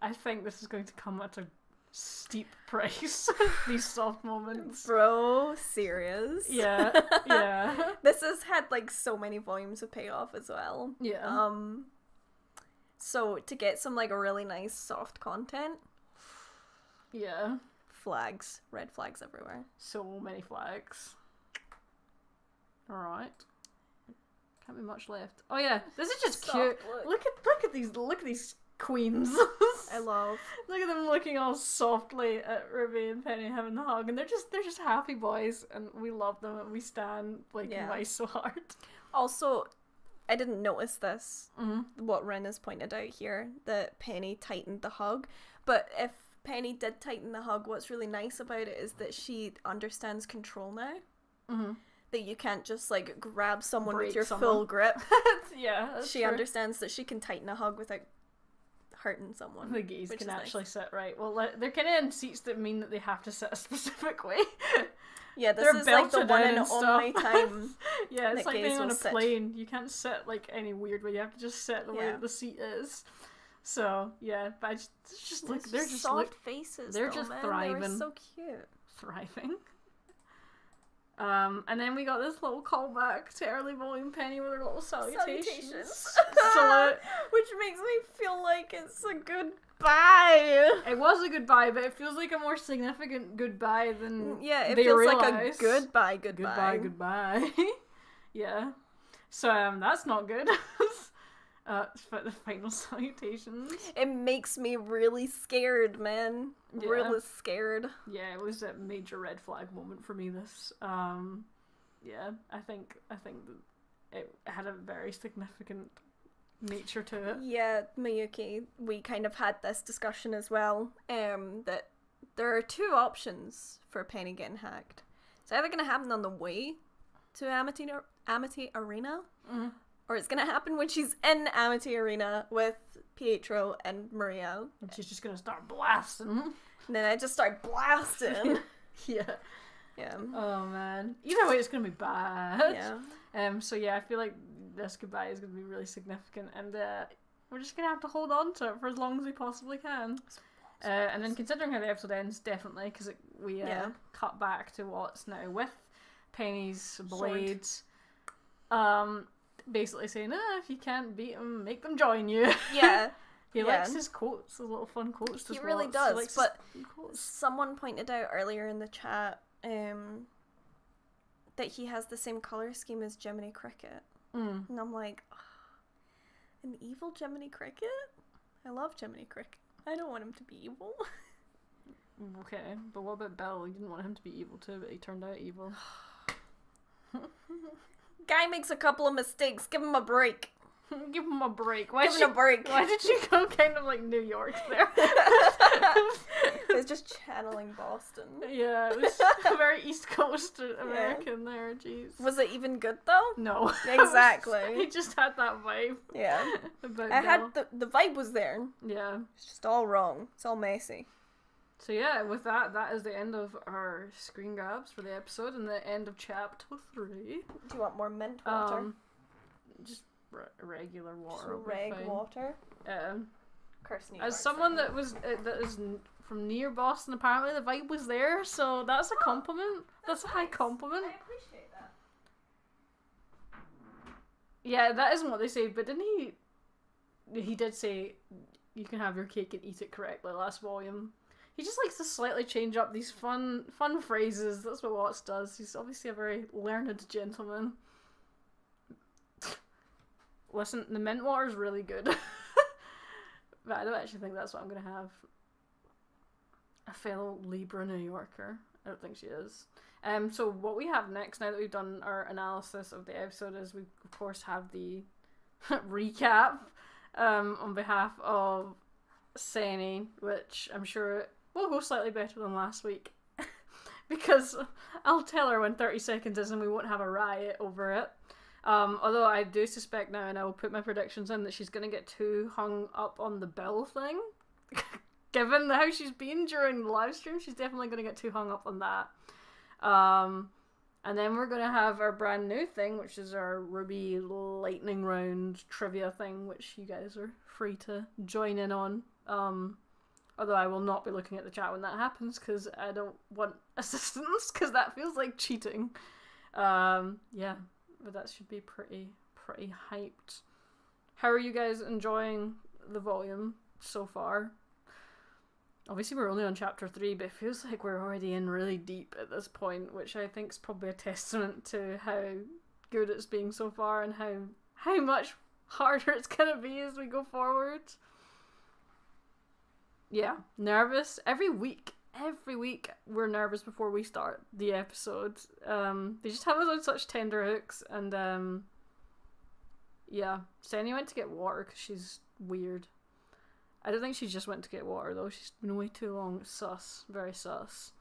I think this is going to come at a steep price. These soft moments. Bro, serious? Yeah. This has had like so many volumes of payoff as well. Yeah. So to get some like really nice soft content. Yeah. Flags. Red flags everywhere. So many flags. Alright. Can't be much left. Oh yeah, this is just cute. Look at these queens. I love. Look at them looking all softly at Ruby and Penny having the hug, and they're just happy boys, and we love them, and we stand Weiss so hard. Also, I didn't notice this. Mm-hmm. What Rin has pointed out here, that Penny tightened the hug, but if Penny did tighten the hug, what's really nice about it is that she understands control now. Mm-hmm. That you can't just like grab someone with your full grip. Yeah, that's she understands that she can tighten a hug without hurting someone. The gays can actually sit right. Well, they're kind of in seats that mean that they have to sit a specific way. Yeah, this is like the one and only time. Yeah, it's like being on a plane. You can't sit like any weird way. You have to just sit the way that the seat is. So yeah, but just look. They're just soft faces. They're just thriving. They're so cute. Thriving. And then we got this little callback to early volume Penny with her little salutations. Salute. Which makes me feel like it's a goodbye. It was a goodbye, but it feels like a more significant goodbye than it they feels realize. Like a goodbye. Yeah. So that's not good. For the final salutations. It makes me really scared, man. Yeah. Really scared. Yeah, it was a major red flag moment for me, this. Yeah, I think that it had a very significant nature to it. Yeah, Miyuki, we kind of had this discussion as well, that there are two options for Penny getting hacked. It's either going to happen on the way to Amity Arena, or it's going to happen when she's in Amity Arena with Pietro and Maria. And she's just going to start blasting. And then I just start blasting. Yeah. Yeah. Oh, man. Either way, it's going to be bad. Yeah. So yeah, I feel like this goodbye is going to be really significant, and we're just going to have to hold on to it for as long as we possibly can. And then considering how the episode ends, definitely, because we cut back to what's now with Penny's blades. Basically saying, if you can't beat them, make them join you. Yeah. He likes his quotes, his little fun quotes. He really does, but someone pointed out earlier in the chat that he has the same colour scheme as Jiminy Cricket. And I'm like, an evil Jiminy Cricket? I love Jiminy Cricket. I don't want him to be evil. Okay, but what about Bill? You didn't want him to be evil too, but he turned out evil. Guy makes a couple of mistakes. Give him a break. Give him a break. Give him a break. Why did you go kind of like New York there? It was just channeling Boston. Yeah, it was very East Coast American there. Jeez. Was it even good though? No. Exactly. He just had that vibe. Yeah. Had the vibe was there. Yeah. It's just all wrong. It's all messy. So yeah, with that is the end of our screen grabs for the episode and the end of chapter 3. Do you want more mint water? Just regular water. Water. As someone that is from near Boston, apparently the vibe was there, so that's a compliment. That's a high compliment. I appreciate that. Yeah, that isn't what they say, but didn't he? He did say you can have your cake and eat it correctly last volume. He just likes to slightly change up these fun phrases. That's what Watts does. He's obviously a very learned gentleman. Listen, the mint water is really good. But I don't actually think that's what I'm going to have. A fellow Libra New Yorker. I don't think she is. So what we have next, now that we've done our analysis of the episode, is we, of course, have the recap on behalf of Senny, which I'm sure will go slightly better than last week. Because I'll tell her when 30 seconds is and we won't have a riot over it. Although I do suspect now, and I will put my predictions in, that she's going to get too hung up on the Bill thing. Given how she's been during the live stream, she's definitely going to get too hung up on that. And then we're going to have our brand new thing, which is our RWBY lightning round trivia thing, which you guys are free to join in on. Although I will not be looking at the chat when that happens, because I don't want assistance, because that feels like cheating. Yeah. But that should be pretty hyped. How are you guys enjoying the volume so far? Obviously we're only on chapter 3, but it feels like we're already in really deep at this point, which I think is probably a testament to how good it's being so far and how much harder it's gonna be as we go forward. Yeah, nervous. Every week we're nervous before we start the episode. They just have us on such tender hooks, and yeah, Senny went to get water because she's weird. I don't think she just went to get water though. She's been away too long. Sus, very sus.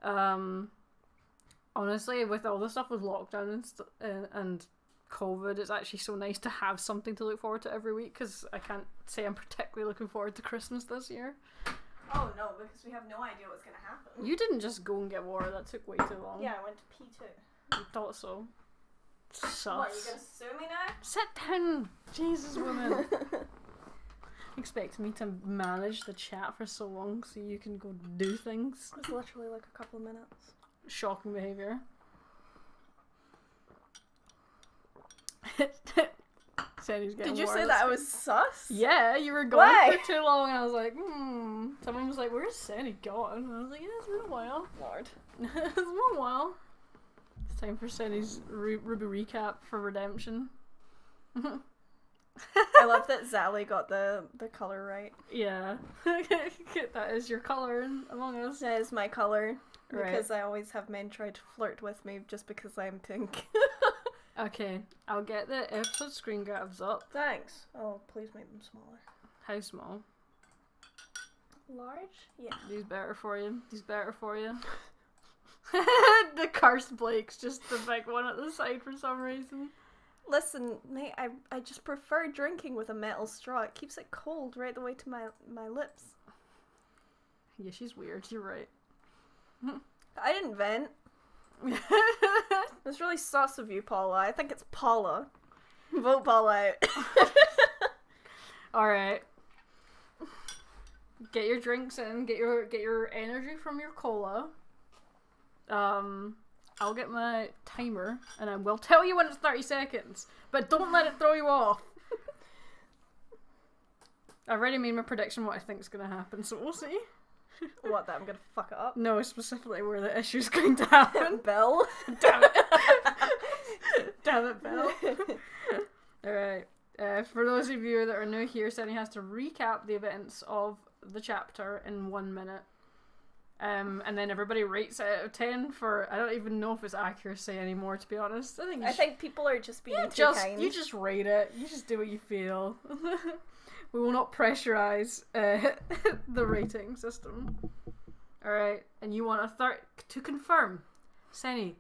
Honestly, with all the stuff with lockdown and COVID, it's actually so nice to have something to look forward to every week, because I can't say I'm particularly looking forward to Christmas this year. Oh no, because we have no idea what's going to happen. You didn't just go and get water, that took way too long. Yeah, I went to P2. I thought so. Sus. What, are you going to sue me now? Sit down! Jesus, woman. Expect me to manage the chat for so long so you can go do things. It's literally like a couple of minutes. Shocking behaviour. Did you say that I was sus? Yeah, you were going for too long, and I was like, Someone was like, where's Senny gone? And I was like, yeah, it's been a while. Lord. It's been a while. It's time for Senny's RWBY recap for redemption. I love that Zally got the colour right. Yeah. That is your colour in Among Us. That is my colour. Right. Because I always have men try to flirt with me just because I'm pink. Okay, I'll get the episode screen grabs up. Thanks. Oh, please make them smaller. How small? Large? Yeah. These better for you. The cursed Blake's just the big one at the side for some reason. Listen, mate, I just prefer drinking with a metal straw. It keeps it cold right the way to my lips. Yeah, she's weird. You're right. I didn't vent. It's really sus of you, Paula. I think it's Paula. Vote Paula out. Alright. Get your drinks in. Get your energy from your cola. I'll get my timer, and I will tell you when it's 30 seconds. But don't let it throw you off. I've already made my prediction what I think is going to happen, so we'll see. What, that I'm going to fuck it up? No, specifically where the issue's going to happen. Belle? Damn it. Damn it, Belle. Alright. For those of you that are new here, Sunny has to recap the events of the chapter in 1 minute. And then everybody rates it out of 10 for, I don't even know if it's accuracy anymore, to be honest. I think people are just being too kind. You just rate it. You just do what you feel. We will not pressurize the rating system. Alright, and you want to confirm, Senny,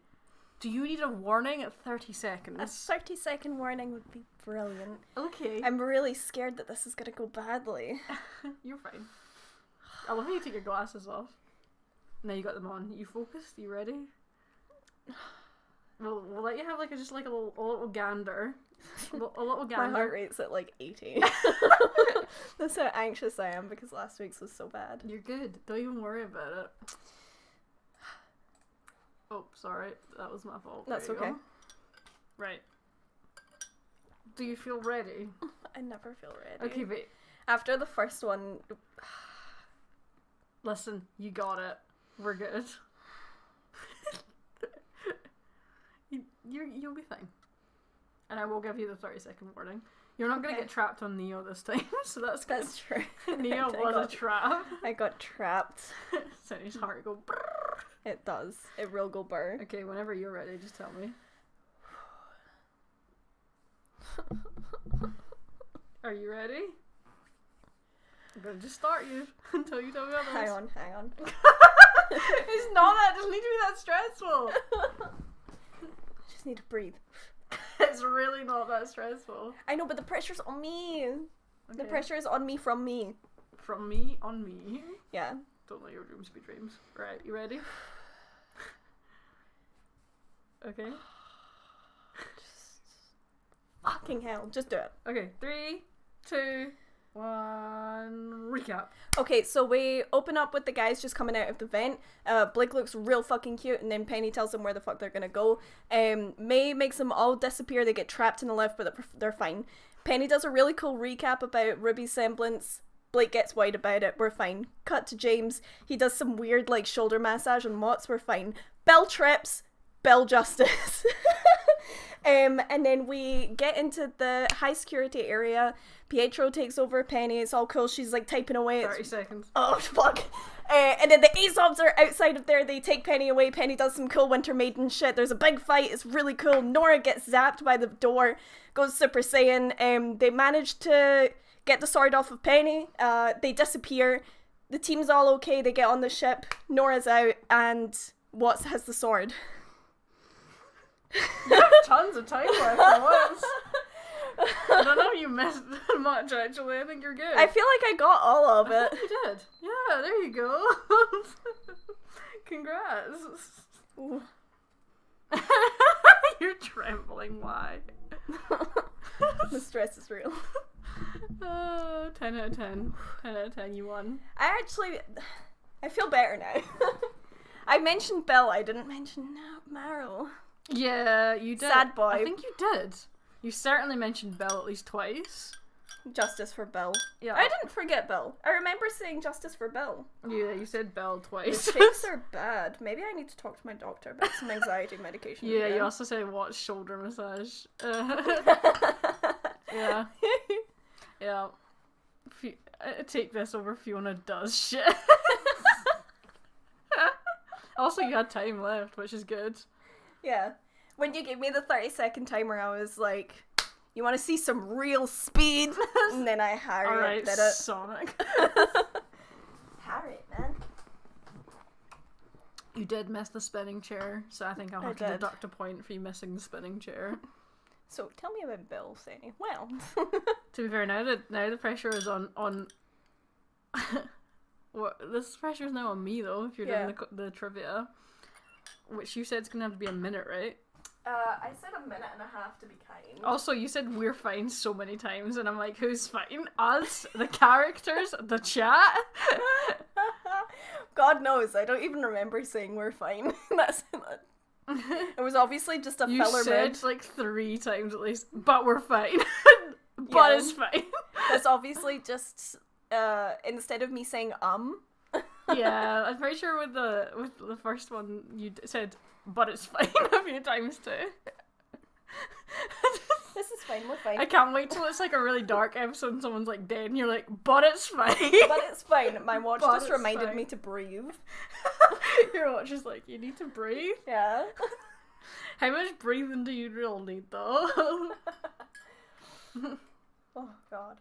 do you need a warning at 30 seconds? A 30-second warning would be brilliant. Okay. I'm really scared that this is going to go badly. You're fine. I love how you take your glasses off. Now you got them on. You focused? You ready? We'll let you have like a little gander. A little gander. My heart rate's at like 80. That's how anxious I am because last week's was so bad. You're good. Don't even worry about it. Oh, sorry. That was my fault. That's okay. Go. Right. Do you feel ready? I never feel ready. Okay, but after the first one... Listen, you got it. We're good. You'll be fine. And I will give you the 30-second warning. You're not going to get trapped on Neo this time, so that's good. That's true. Neo was a trap. I got trapped. Sunny's heart go brrr. It does. It will go burr. Okay, whenever you're ready, just tell me. Are you ready? I'm gonna just start you until you tell me otherwise. Hang on. It's not that. It doesn't need to be that stressful. Just need to breathe. It's really not that stressful. I know, but the pressure's on me. Okay. The pressure is on me from me. From me on me. Yeah. Don't let your dreams be dreams. Right, you ready? Okay. Fucking hell. Just do it. Okay, 3, 2, 1, recap. Okay, so we open up with the guys just coming out of the vent. Blake looks real fucking cute, and then Penny tells them where the fuck they're gonna go. May makes them all disappear. They get trapped in the lift, but they're fine. Penny does a really cool recap about Ruby's semblance. Blake gets wide about it. We're fine. Cut to James. He does some weird, like, shoulder massage on Mott's. We're fine. Belle trips. Belle justice. And then we get into the high security area. Pietro takes over Penny. It's all cool. She's like typing away. 30 seconds. Oh, fuck. And then the Aesop's are outside of there. They take Penny away. Penny does some cool Winter Maiden shit. There's a big fight. It's really cool. Nora gets zapped by the door. Goes Super Saiyan. They manage to get the sword off of Penny. They disappear. The team's all okay. They get on the ship. Nora's out. And Watts has the sword. You have tons of time left for once. I don't know if you missed much, actually. I think you're good. I feel like I got all of I it. think you did. Yeah, there you go. Congrats. You're trembling. Why? The stress is real. 10 out of 10. 10 out of 10, you won. I feel better now. I mentioned Belle, I didn't mention Meryl. Yeah, you did. Sad boy. I think you did. You certainly mentioned Belle at least twice. Justice for Belle. Yeah. I didn't forget Belle. I remember saying justice for Belle. Yeah, you said Belle twice. The shakes are bad. Maybe I need to talk to my doctor about some anxiety medication. Yeah, again. you also said watch shoulder massage. Yeah. Yeah. Take this over Fiona does shit. Also, you had time left, which is good. Yeah. When you gave me the 30-second timer, I was like, you want to see some real speed? And then I Harriet did it. Sonic. Harriet, man. You did miss the spinning chair, so I think I'll have to deduct a point for you missing the spinning chair. So tell me about Bill, Sandy. Well, to be fair, now the pressure is on. What this pressure is now on me though. If you're doing the trivia, which you said is gonna have to be a minute, right? I said a minute and a half to be kind. Also, you said we're fine so many times, and I'm like, who's fine? Us, the characters, the chat. God knows, I don't even remember saying we're fine. That's it was obviously just a filler said mood. like 3 times at least, but we're fine. But it's fine. That's obviously just instead of me saying Yeah, I'm pretty sure with the first one you said, but it's fine a few times too. This is fine, we're fine. I can't wait till it's like a really dark episode and someone's like dead and you're like, but it's fine. But it's fine. My watch just reminded me to breathe. Your watch is like, you need to breathe? Yeah. How much breathing do you really need though? Oh god.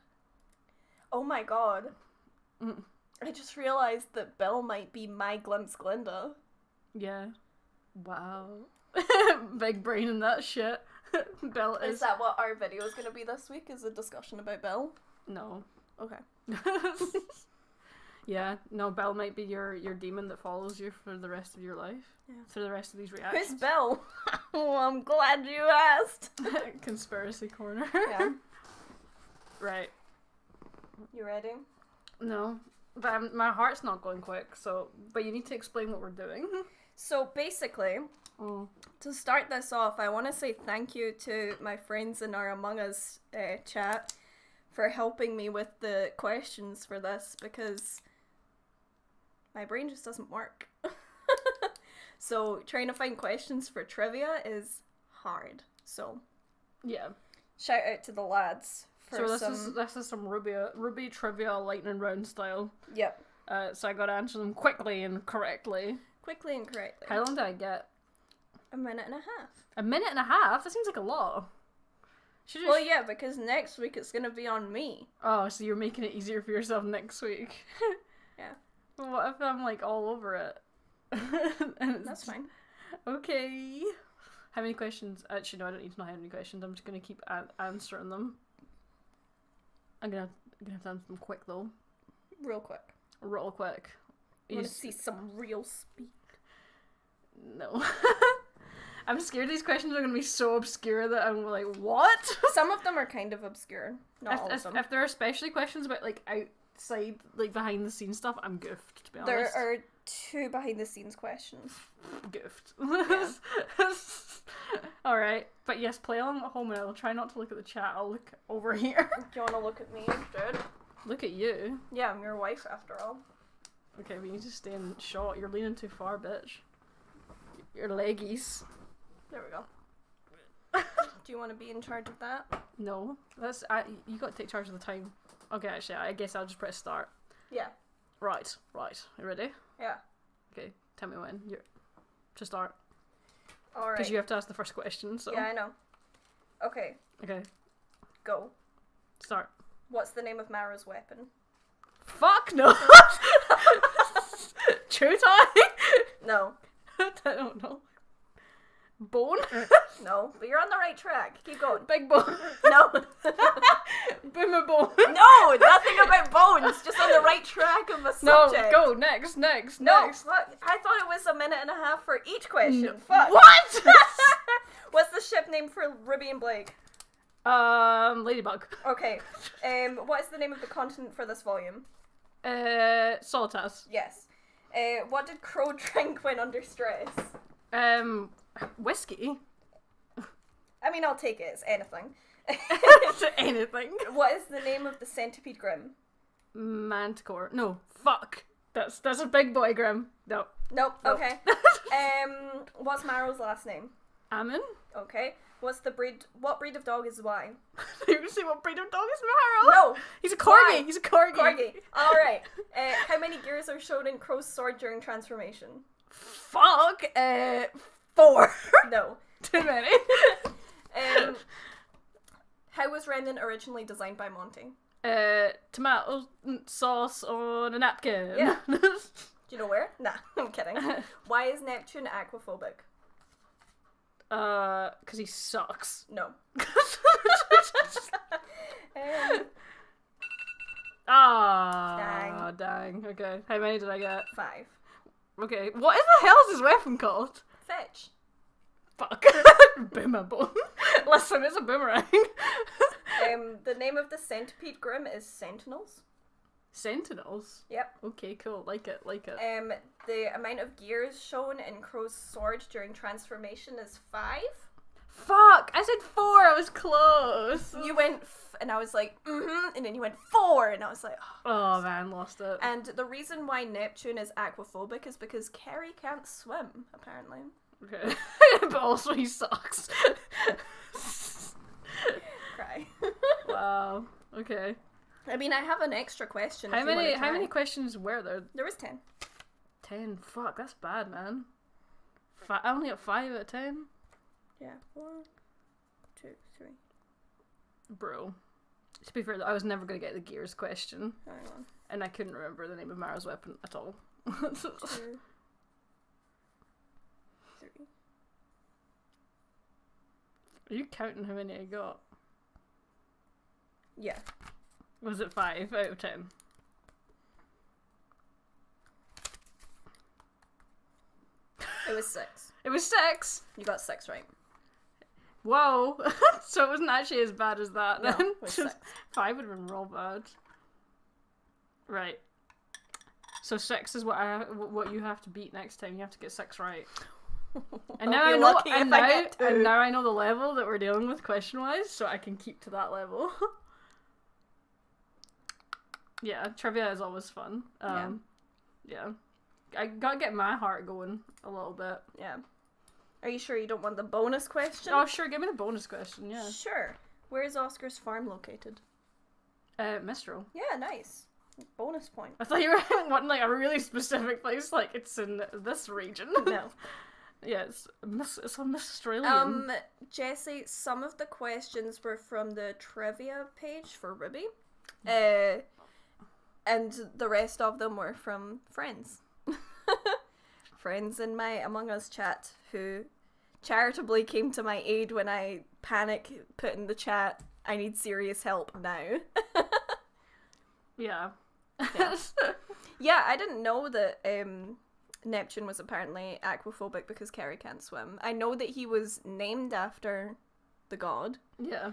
Oh my god. I just realised that Bill might be my glimpse Glinda. Yeah. Wow. Big brain in that shit. Bill is... Is that what our video is going to be this week? Is a discussion about Bill? No. Okay. Yeah, no, Bill might be your demon that follows you for the rest of your life. Yeah. For the rest of these reactions. Who's Bill? Oh, I'm glad you asked. Conspiracy corner. Yeah. Right. You ready? No. But my heart's not going quick, so... But you need to explain what we're doing. So, basically... To start this off, I want to say thank you to my friends in our Among Us chat for helping me with the questions for this, because my brain just doesn't work. So trying to find questions for trivia is hard. So yeah, shout out to the lads for this is some RWBY trivia lightning round style. Yep. So I gotta answer them quickly and correctly. Quickly and correctly. How long did I get? A minute and a half. A minute and a half? That seems like a lot. Well, yeah, because next week it's gonna be on me. Oh, so you're making it easier for yourself next week. Yeah. Well, what if I'm like all over it? That's fine. Okay. How many questions? Actually, no, I don't need to know how many questions. I'm just gonna keep answering them. I'm gonna have to answer them quick though. Real quick. Real quick. You want to see some real speed? No. I'm scared these questions are going to be so obscure that I'm like, what? Some of them are kind of obscure. Not all of them. If there are especially questions about, like, outside, like, behind-the-scenes stuff, I'm goofed, to be honest. There are 2 behind-the-scenes questions. Goofed. Yeah. Alright. But yes, play along at home, and I'll try not to look at the chat. I'll look over here. Do you want to look at me instead? Look at you. Yeah, I'm your wife, after all. Okay, we need to stay in shot. You're leaning too far, bitch. Your leggies. There we go. Do you want to be in charge of that? No. You got to take charge of the time. Okay, actually, I guess I'll just press start. Yeah. Right. You ready? Yeah. Okay, tell me when. To start. Alright. Because you have to ask the first question, so... Yeah, I know. Okay. Okay. Go. Start. What's the name of Mara's weapon? Fuck no! True tie? No. I don't know. Bone? No, but you're on the right track. Keep going. Big bone. No. Boomer bone. No, nothing about bones. Just on the right track of a subject. No, go, next. No, fuck. I thought it was a minute and a half for each question. Fuck. What? What's the ship name for Ruby and Blake? Ladybug. Okay. What is the name of the continent for this volume? Solitas. Yes. What did Crow drink when under stress? Whiskey. I mean, I'll take it. It's anything. Anything. What is the name of the centipede Grim? Manticore. No, fuck. That's a big boy Grim. No. Nope. Okay. What's Marrow's last name? Ammon. Okay. What breed of dog is Y? You see what breed of dog is Marrow? No. He's a corgi. Y. He's a corgi. Corgi. All right. How many gears are shown in Crow's sword during transformation? Fuck. 4. No. Too many. How was Remnant originally designed by Monty? Tomato sauce on a napkin. Yeah. Do you know where? Nah, I'm kidding. Why is Neptune aquaphobic? 'Cause he sucks. No. Dang. Okay. How many did I get? 5. Okay. What the hell is his weapon called? Fetch. Fuck. Boomerang. Listen, it's a boomerang. The name of the centipede grim is Sentinels. Sentinels? Yep. Okay, cool. Like it. The amount of gears shown in Crow's sword during transformation is 5. Fuck! I said 4, I was close. You went and I was like, and then you went 4, and I was like, oh man, lost it. And the reason why Neptune is aquaphobic is because Kerry can't swim, apparently. Okay. But also he sucks. Cry. Wow. Okay. I mean, I have an extra question. How many questions were there? There was 10. 10? Fuck, that's bad, man. I only got 5 out of 10? Yeah. 1, 2, 3. Bro. To be fair, I was never going to get the gears question. Hang on. And I couldn't remember the name of Mara's weapon at all. 2, 3. Are you counting how many I got? Yeah. Was it 5 out of 10? It was 6. It was 6! You got 6 right. Whoa! So it wasn't actually as bad as that then? No, it was 6. 5 would have been real bad. Right. So 6 is what you have to beat next time. You have to get 6 right. And now I know, and now I know the level that we're dealing with question-wise, so I can keep to that level. Yeah, trivia is always fun. Yeah. I gotta get my heart going a little bit. Yeah. Are you sure you don't want the bonus question? Oh, sure, give me the bonus question, yeah. Sure. Where is Oscar's farm located? Mistral. Yeah, nice. Bonus point. I thought you were wanting like a really specific place, like it's in this region. No. Yeah, it's a Australian. Jessie, some of the questions were from the trivia page for RWBY. And the rest of them were from friends. Friends in my Among Us chat who charitably came to my aid when I put in the chat, I need serious help now. Yeah. Yeah, I didn't know that Neptune was apparently aquaphobic because Kerry can't swim. I know that he was named after the god. Yeah.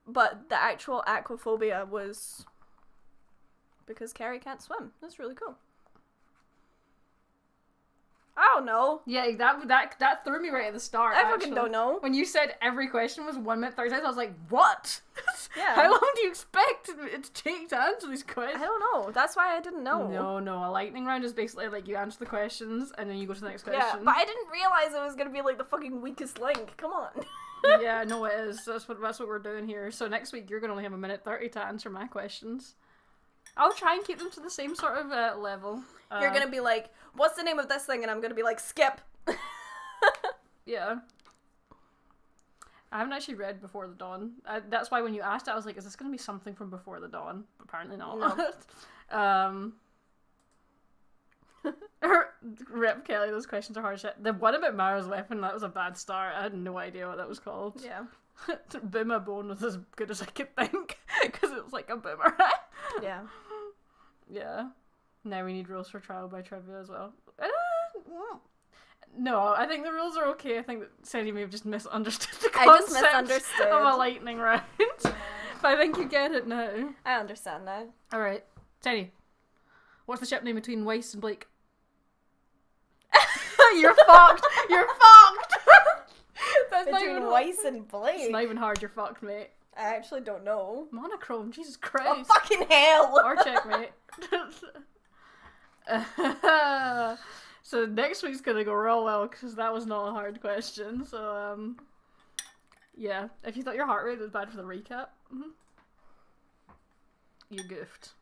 But the actual aquaphobia was because Kerry can't swim. That's really cool. I don't know. Yeah, that threw me right at the start. I fucking don't know. When you said every question was 1 minute 30 seconds, I was like, what? Yeah. How long do you expect it to take to answer these questions? I don't know. That's why I didn't know. No. A lightning round is basically like you answer the questions and then you go to the next question. Yeah, but I didn't realize it was gonna be like the fucking weakest link. Come on. Yeah, no, it is. That's what we're doing here. So next week you're gonna only have 1 minute 30 to answer my questions. I'll try and keep them to the same sort of level. You're gonna be like, what's the name of this thing? And I'm gonna be like, skip. Yeah. I haven't actually read Before the Dawn. That's why when you asked it, I was like, is this gonna be something from Before the Dawn? Apparently not. No. Rip Kelly, those questions are hard shit. The one about Mara's weapon, that was a bad start. I had no idea what that was called. Yeah. Boomer bone was as good as I could think, because it was like a boomerang. Yeah. Yeah. Now we need rules for trial by trivia as well. No, I think the rules are okay. I think that Sadie may have just misunderstood the concept of a lightning round. But I think you get it now. I understand now. Alright. Sadie, what's the ship name between Weiss and Blake? You're fucked! You're fucked! That's between Weiss and Blake? It's not even hard, you're fucked, mate. I actually don't know. Monochrome, Jesus Christ. Oh, fucking hell! Or checkmate. So next week's gonna go real well, because that was not a hard question, so, yeah. If you thought your heart rate was bad for the recap, you goofed.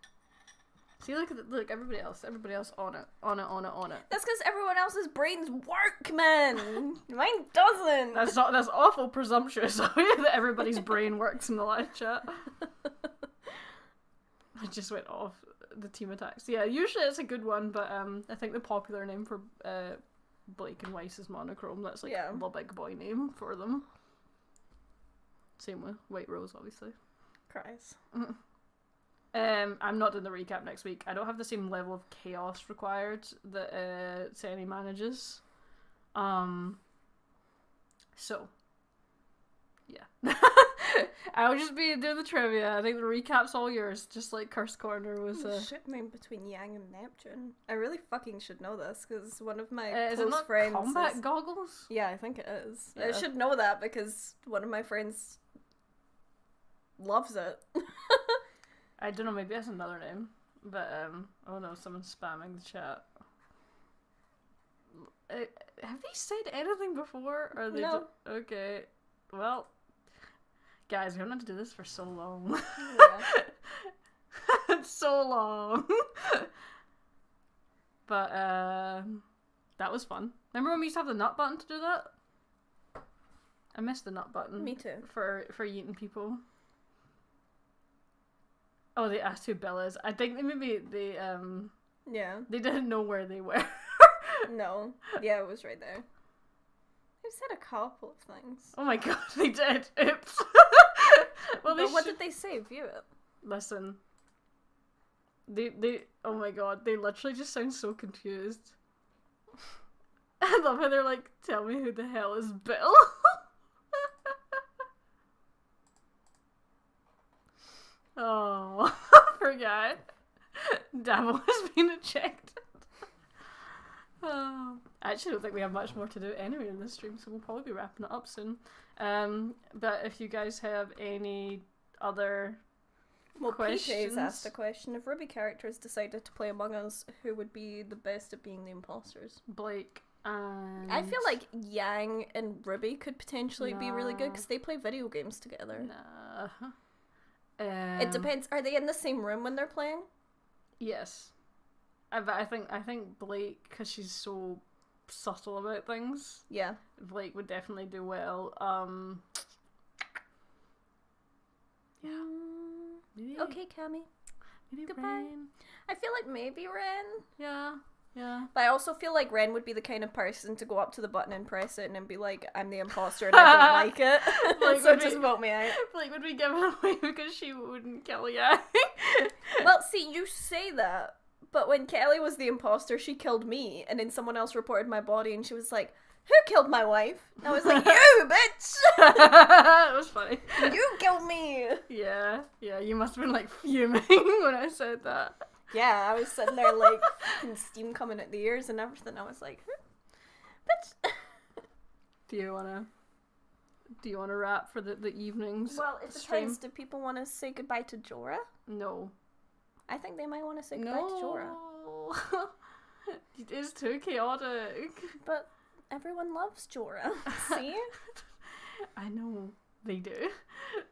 See, look, everybody else on it. That's because everyone else's brains work, man. Mine doesn't. That's awful presumptuous that everybody's brain works in the live chat. I just went off the team attacks. Yeah, usually it's a good one, but I think the popular name for Blake and Weiss is Monochrome. That's like the big boy name for them. Same with White Rose, obviously. Cries. I'm not doing the recap next week. I don't have the same level of chaos required that Senny manages. So yeah. I'll just be doing the trivia. I think the recap's all yours, just like Curse Corner was. Ship name between Yang and Neptune. I really fucking should know this because one of my is close it not friends. Combat Goggles? Yeah, I think it is. Yeah. I should know that because one of my friends loves it. I don't know. Maybe that's another name, but oh no, someone's spamming the chat. Have they said anything before? Or are they no. Okay. Well. Guys, we haven't had to do this for so long. Yeah. So long. But that was fun. Remember when we used to have the nut button to do that? I missed the nut button. Me too. For yeeting people. Oh, they asked who Bill is. I think they Yeah. they didn't know where they were. No. Yeah, it was right there. They've said a couple of things. Oh my god, they did. Oops. Well, but what did they say? View it. Listen. They oh my god, they literally just sound so confused. I love how they're like, tell me who the hell is Bill? Oh, forgot. Davil has been ejected. Oh. I actually don't think we have much more to do anyway in this stream, so we'll probably be wrapping it up soon. But if you guys have any other questions... PJ's asked a question. If RWBY characters decided to play Among Us, who would be the best at being the imposters? Blake and... I feel like Yang and RWBY could potentially be really good because they play video games together. Nah. It depends. Are they in the same room when they're playing? Yes. I think Blake, because she's so subtle about things. Yeah. Blake would definitely do well. Yeah. Maybe, okay, Cammy. Maybe Goodbye. Ren. I feel like maybe Ren. Yeah. Yeah. But I also feel like Ren would be the kind of person to go up to the button and press it and then be like, I'm the imposter and I don't like it. Blake so would just be, vote me out. Blake would be given away because she wouldn't kill Yang. Well, see, you say that, but when Kelly was the imposter, she killed me, and then someone else reported my body, and she was like, who killed my wife? And I was like, you, bitch! That was funny. You killed me! Yeah, you must have been like fuming when I said that. Yeah, I was sitting there like fucking steam coming at the ears and everything. I was like, bitch! Do you wanna wrap for the evening's Well, it stream? depends. Do people want to say goodbye to Jorah? No. I think they might want to say goodbye to Jorah. It is too chaotic. But everyone loves Jorah. See? I know they do.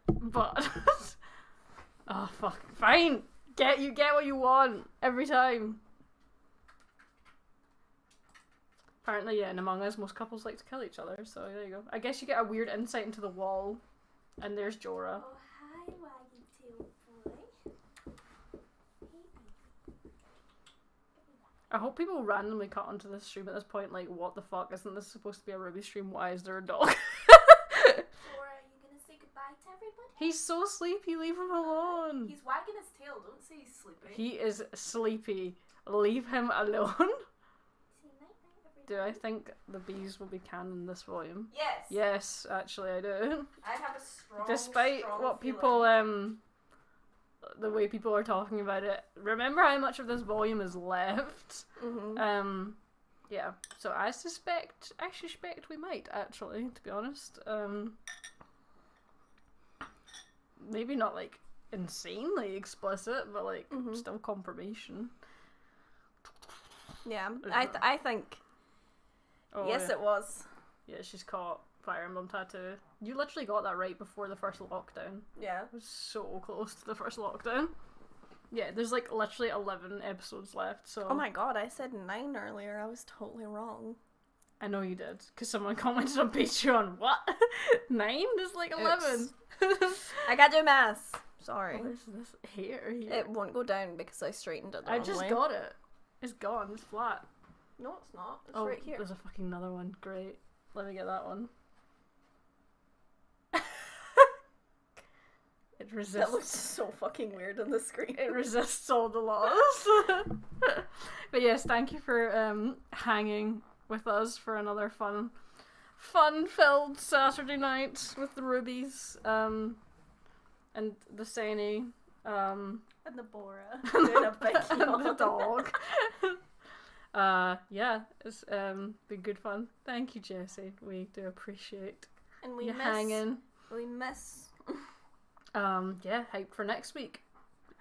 But oh fuck. Fine. Get what you want every time. Apparently, yeah, in Among Us, most couples like to kill each other, so there you go. I guess you get a weird insight into the wall, and there's Jorah. Oh, hi, Waggy Tail Boy. I hope people randomly cut onto this stream at this point, like, what the fuck, isn't this supposed to be a RWBY stream? Why is there a dog? Jorah, are you gonna say goodbye to everybody? He's so sleepy, leave him alone. He's wagging his tail, don't say he's sleepy. He is sleepy. Leave him alone. Do I think the bees will be canon this volume? Yes. Yes, actually I do. I have a strong Despite what people, the way people are talking about it, remember how much of this volume is left. Mm-hmm. Yeah. So I suspect we might actually, to be honest. Maybe not like insanely explicit, but like still confirmation. Yeah, I think. Oh, yes, yeah. it was. Yeah, she's caught Fire Emblem tattoo. You literally got that right before the first lockdown. Yeah. It was so close to the first lockdown. Yeah, there's like literally 11 episodes left, so... Oh my god, I said 9 earlier. I was totally wrong. I know you did, because someone commented on Patreon. What? 9? There's like 11. I can't do maths. Sorry. What is this? Here. It won't go down because I straightened it the I wrong just way. got it. It's gone. It's flat. No, it's not. It's Oh, right here. there's a fucking another one. Great. Let me get that one. It resists. That looks so fucking weird on the screen. It resists all the laws. But yes, thank you for hanging with us for another fun-filled Saturday night with the Rubies, and the Saini, and the Bora doing a big and the dog. Yeah, it's been good fun. Thank you, Jessie. We do appreciate and we you miss, hanging. We miss. Yeah, hype for next week.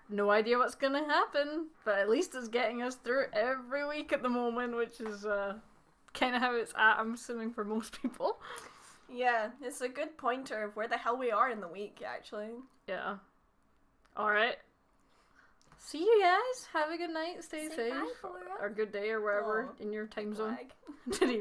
No idea what's gonna happen, but at least it's getting us through every week at the moment, which is kind of how it's at, I'm assuming, for most people. Yeah, it's a good pointer of where the hell we are in the week, actually. Yeah. Alright. See you guys. Have a good night. Stay safe. Bye, Flora. Or good day or wherever in your time zone. Did he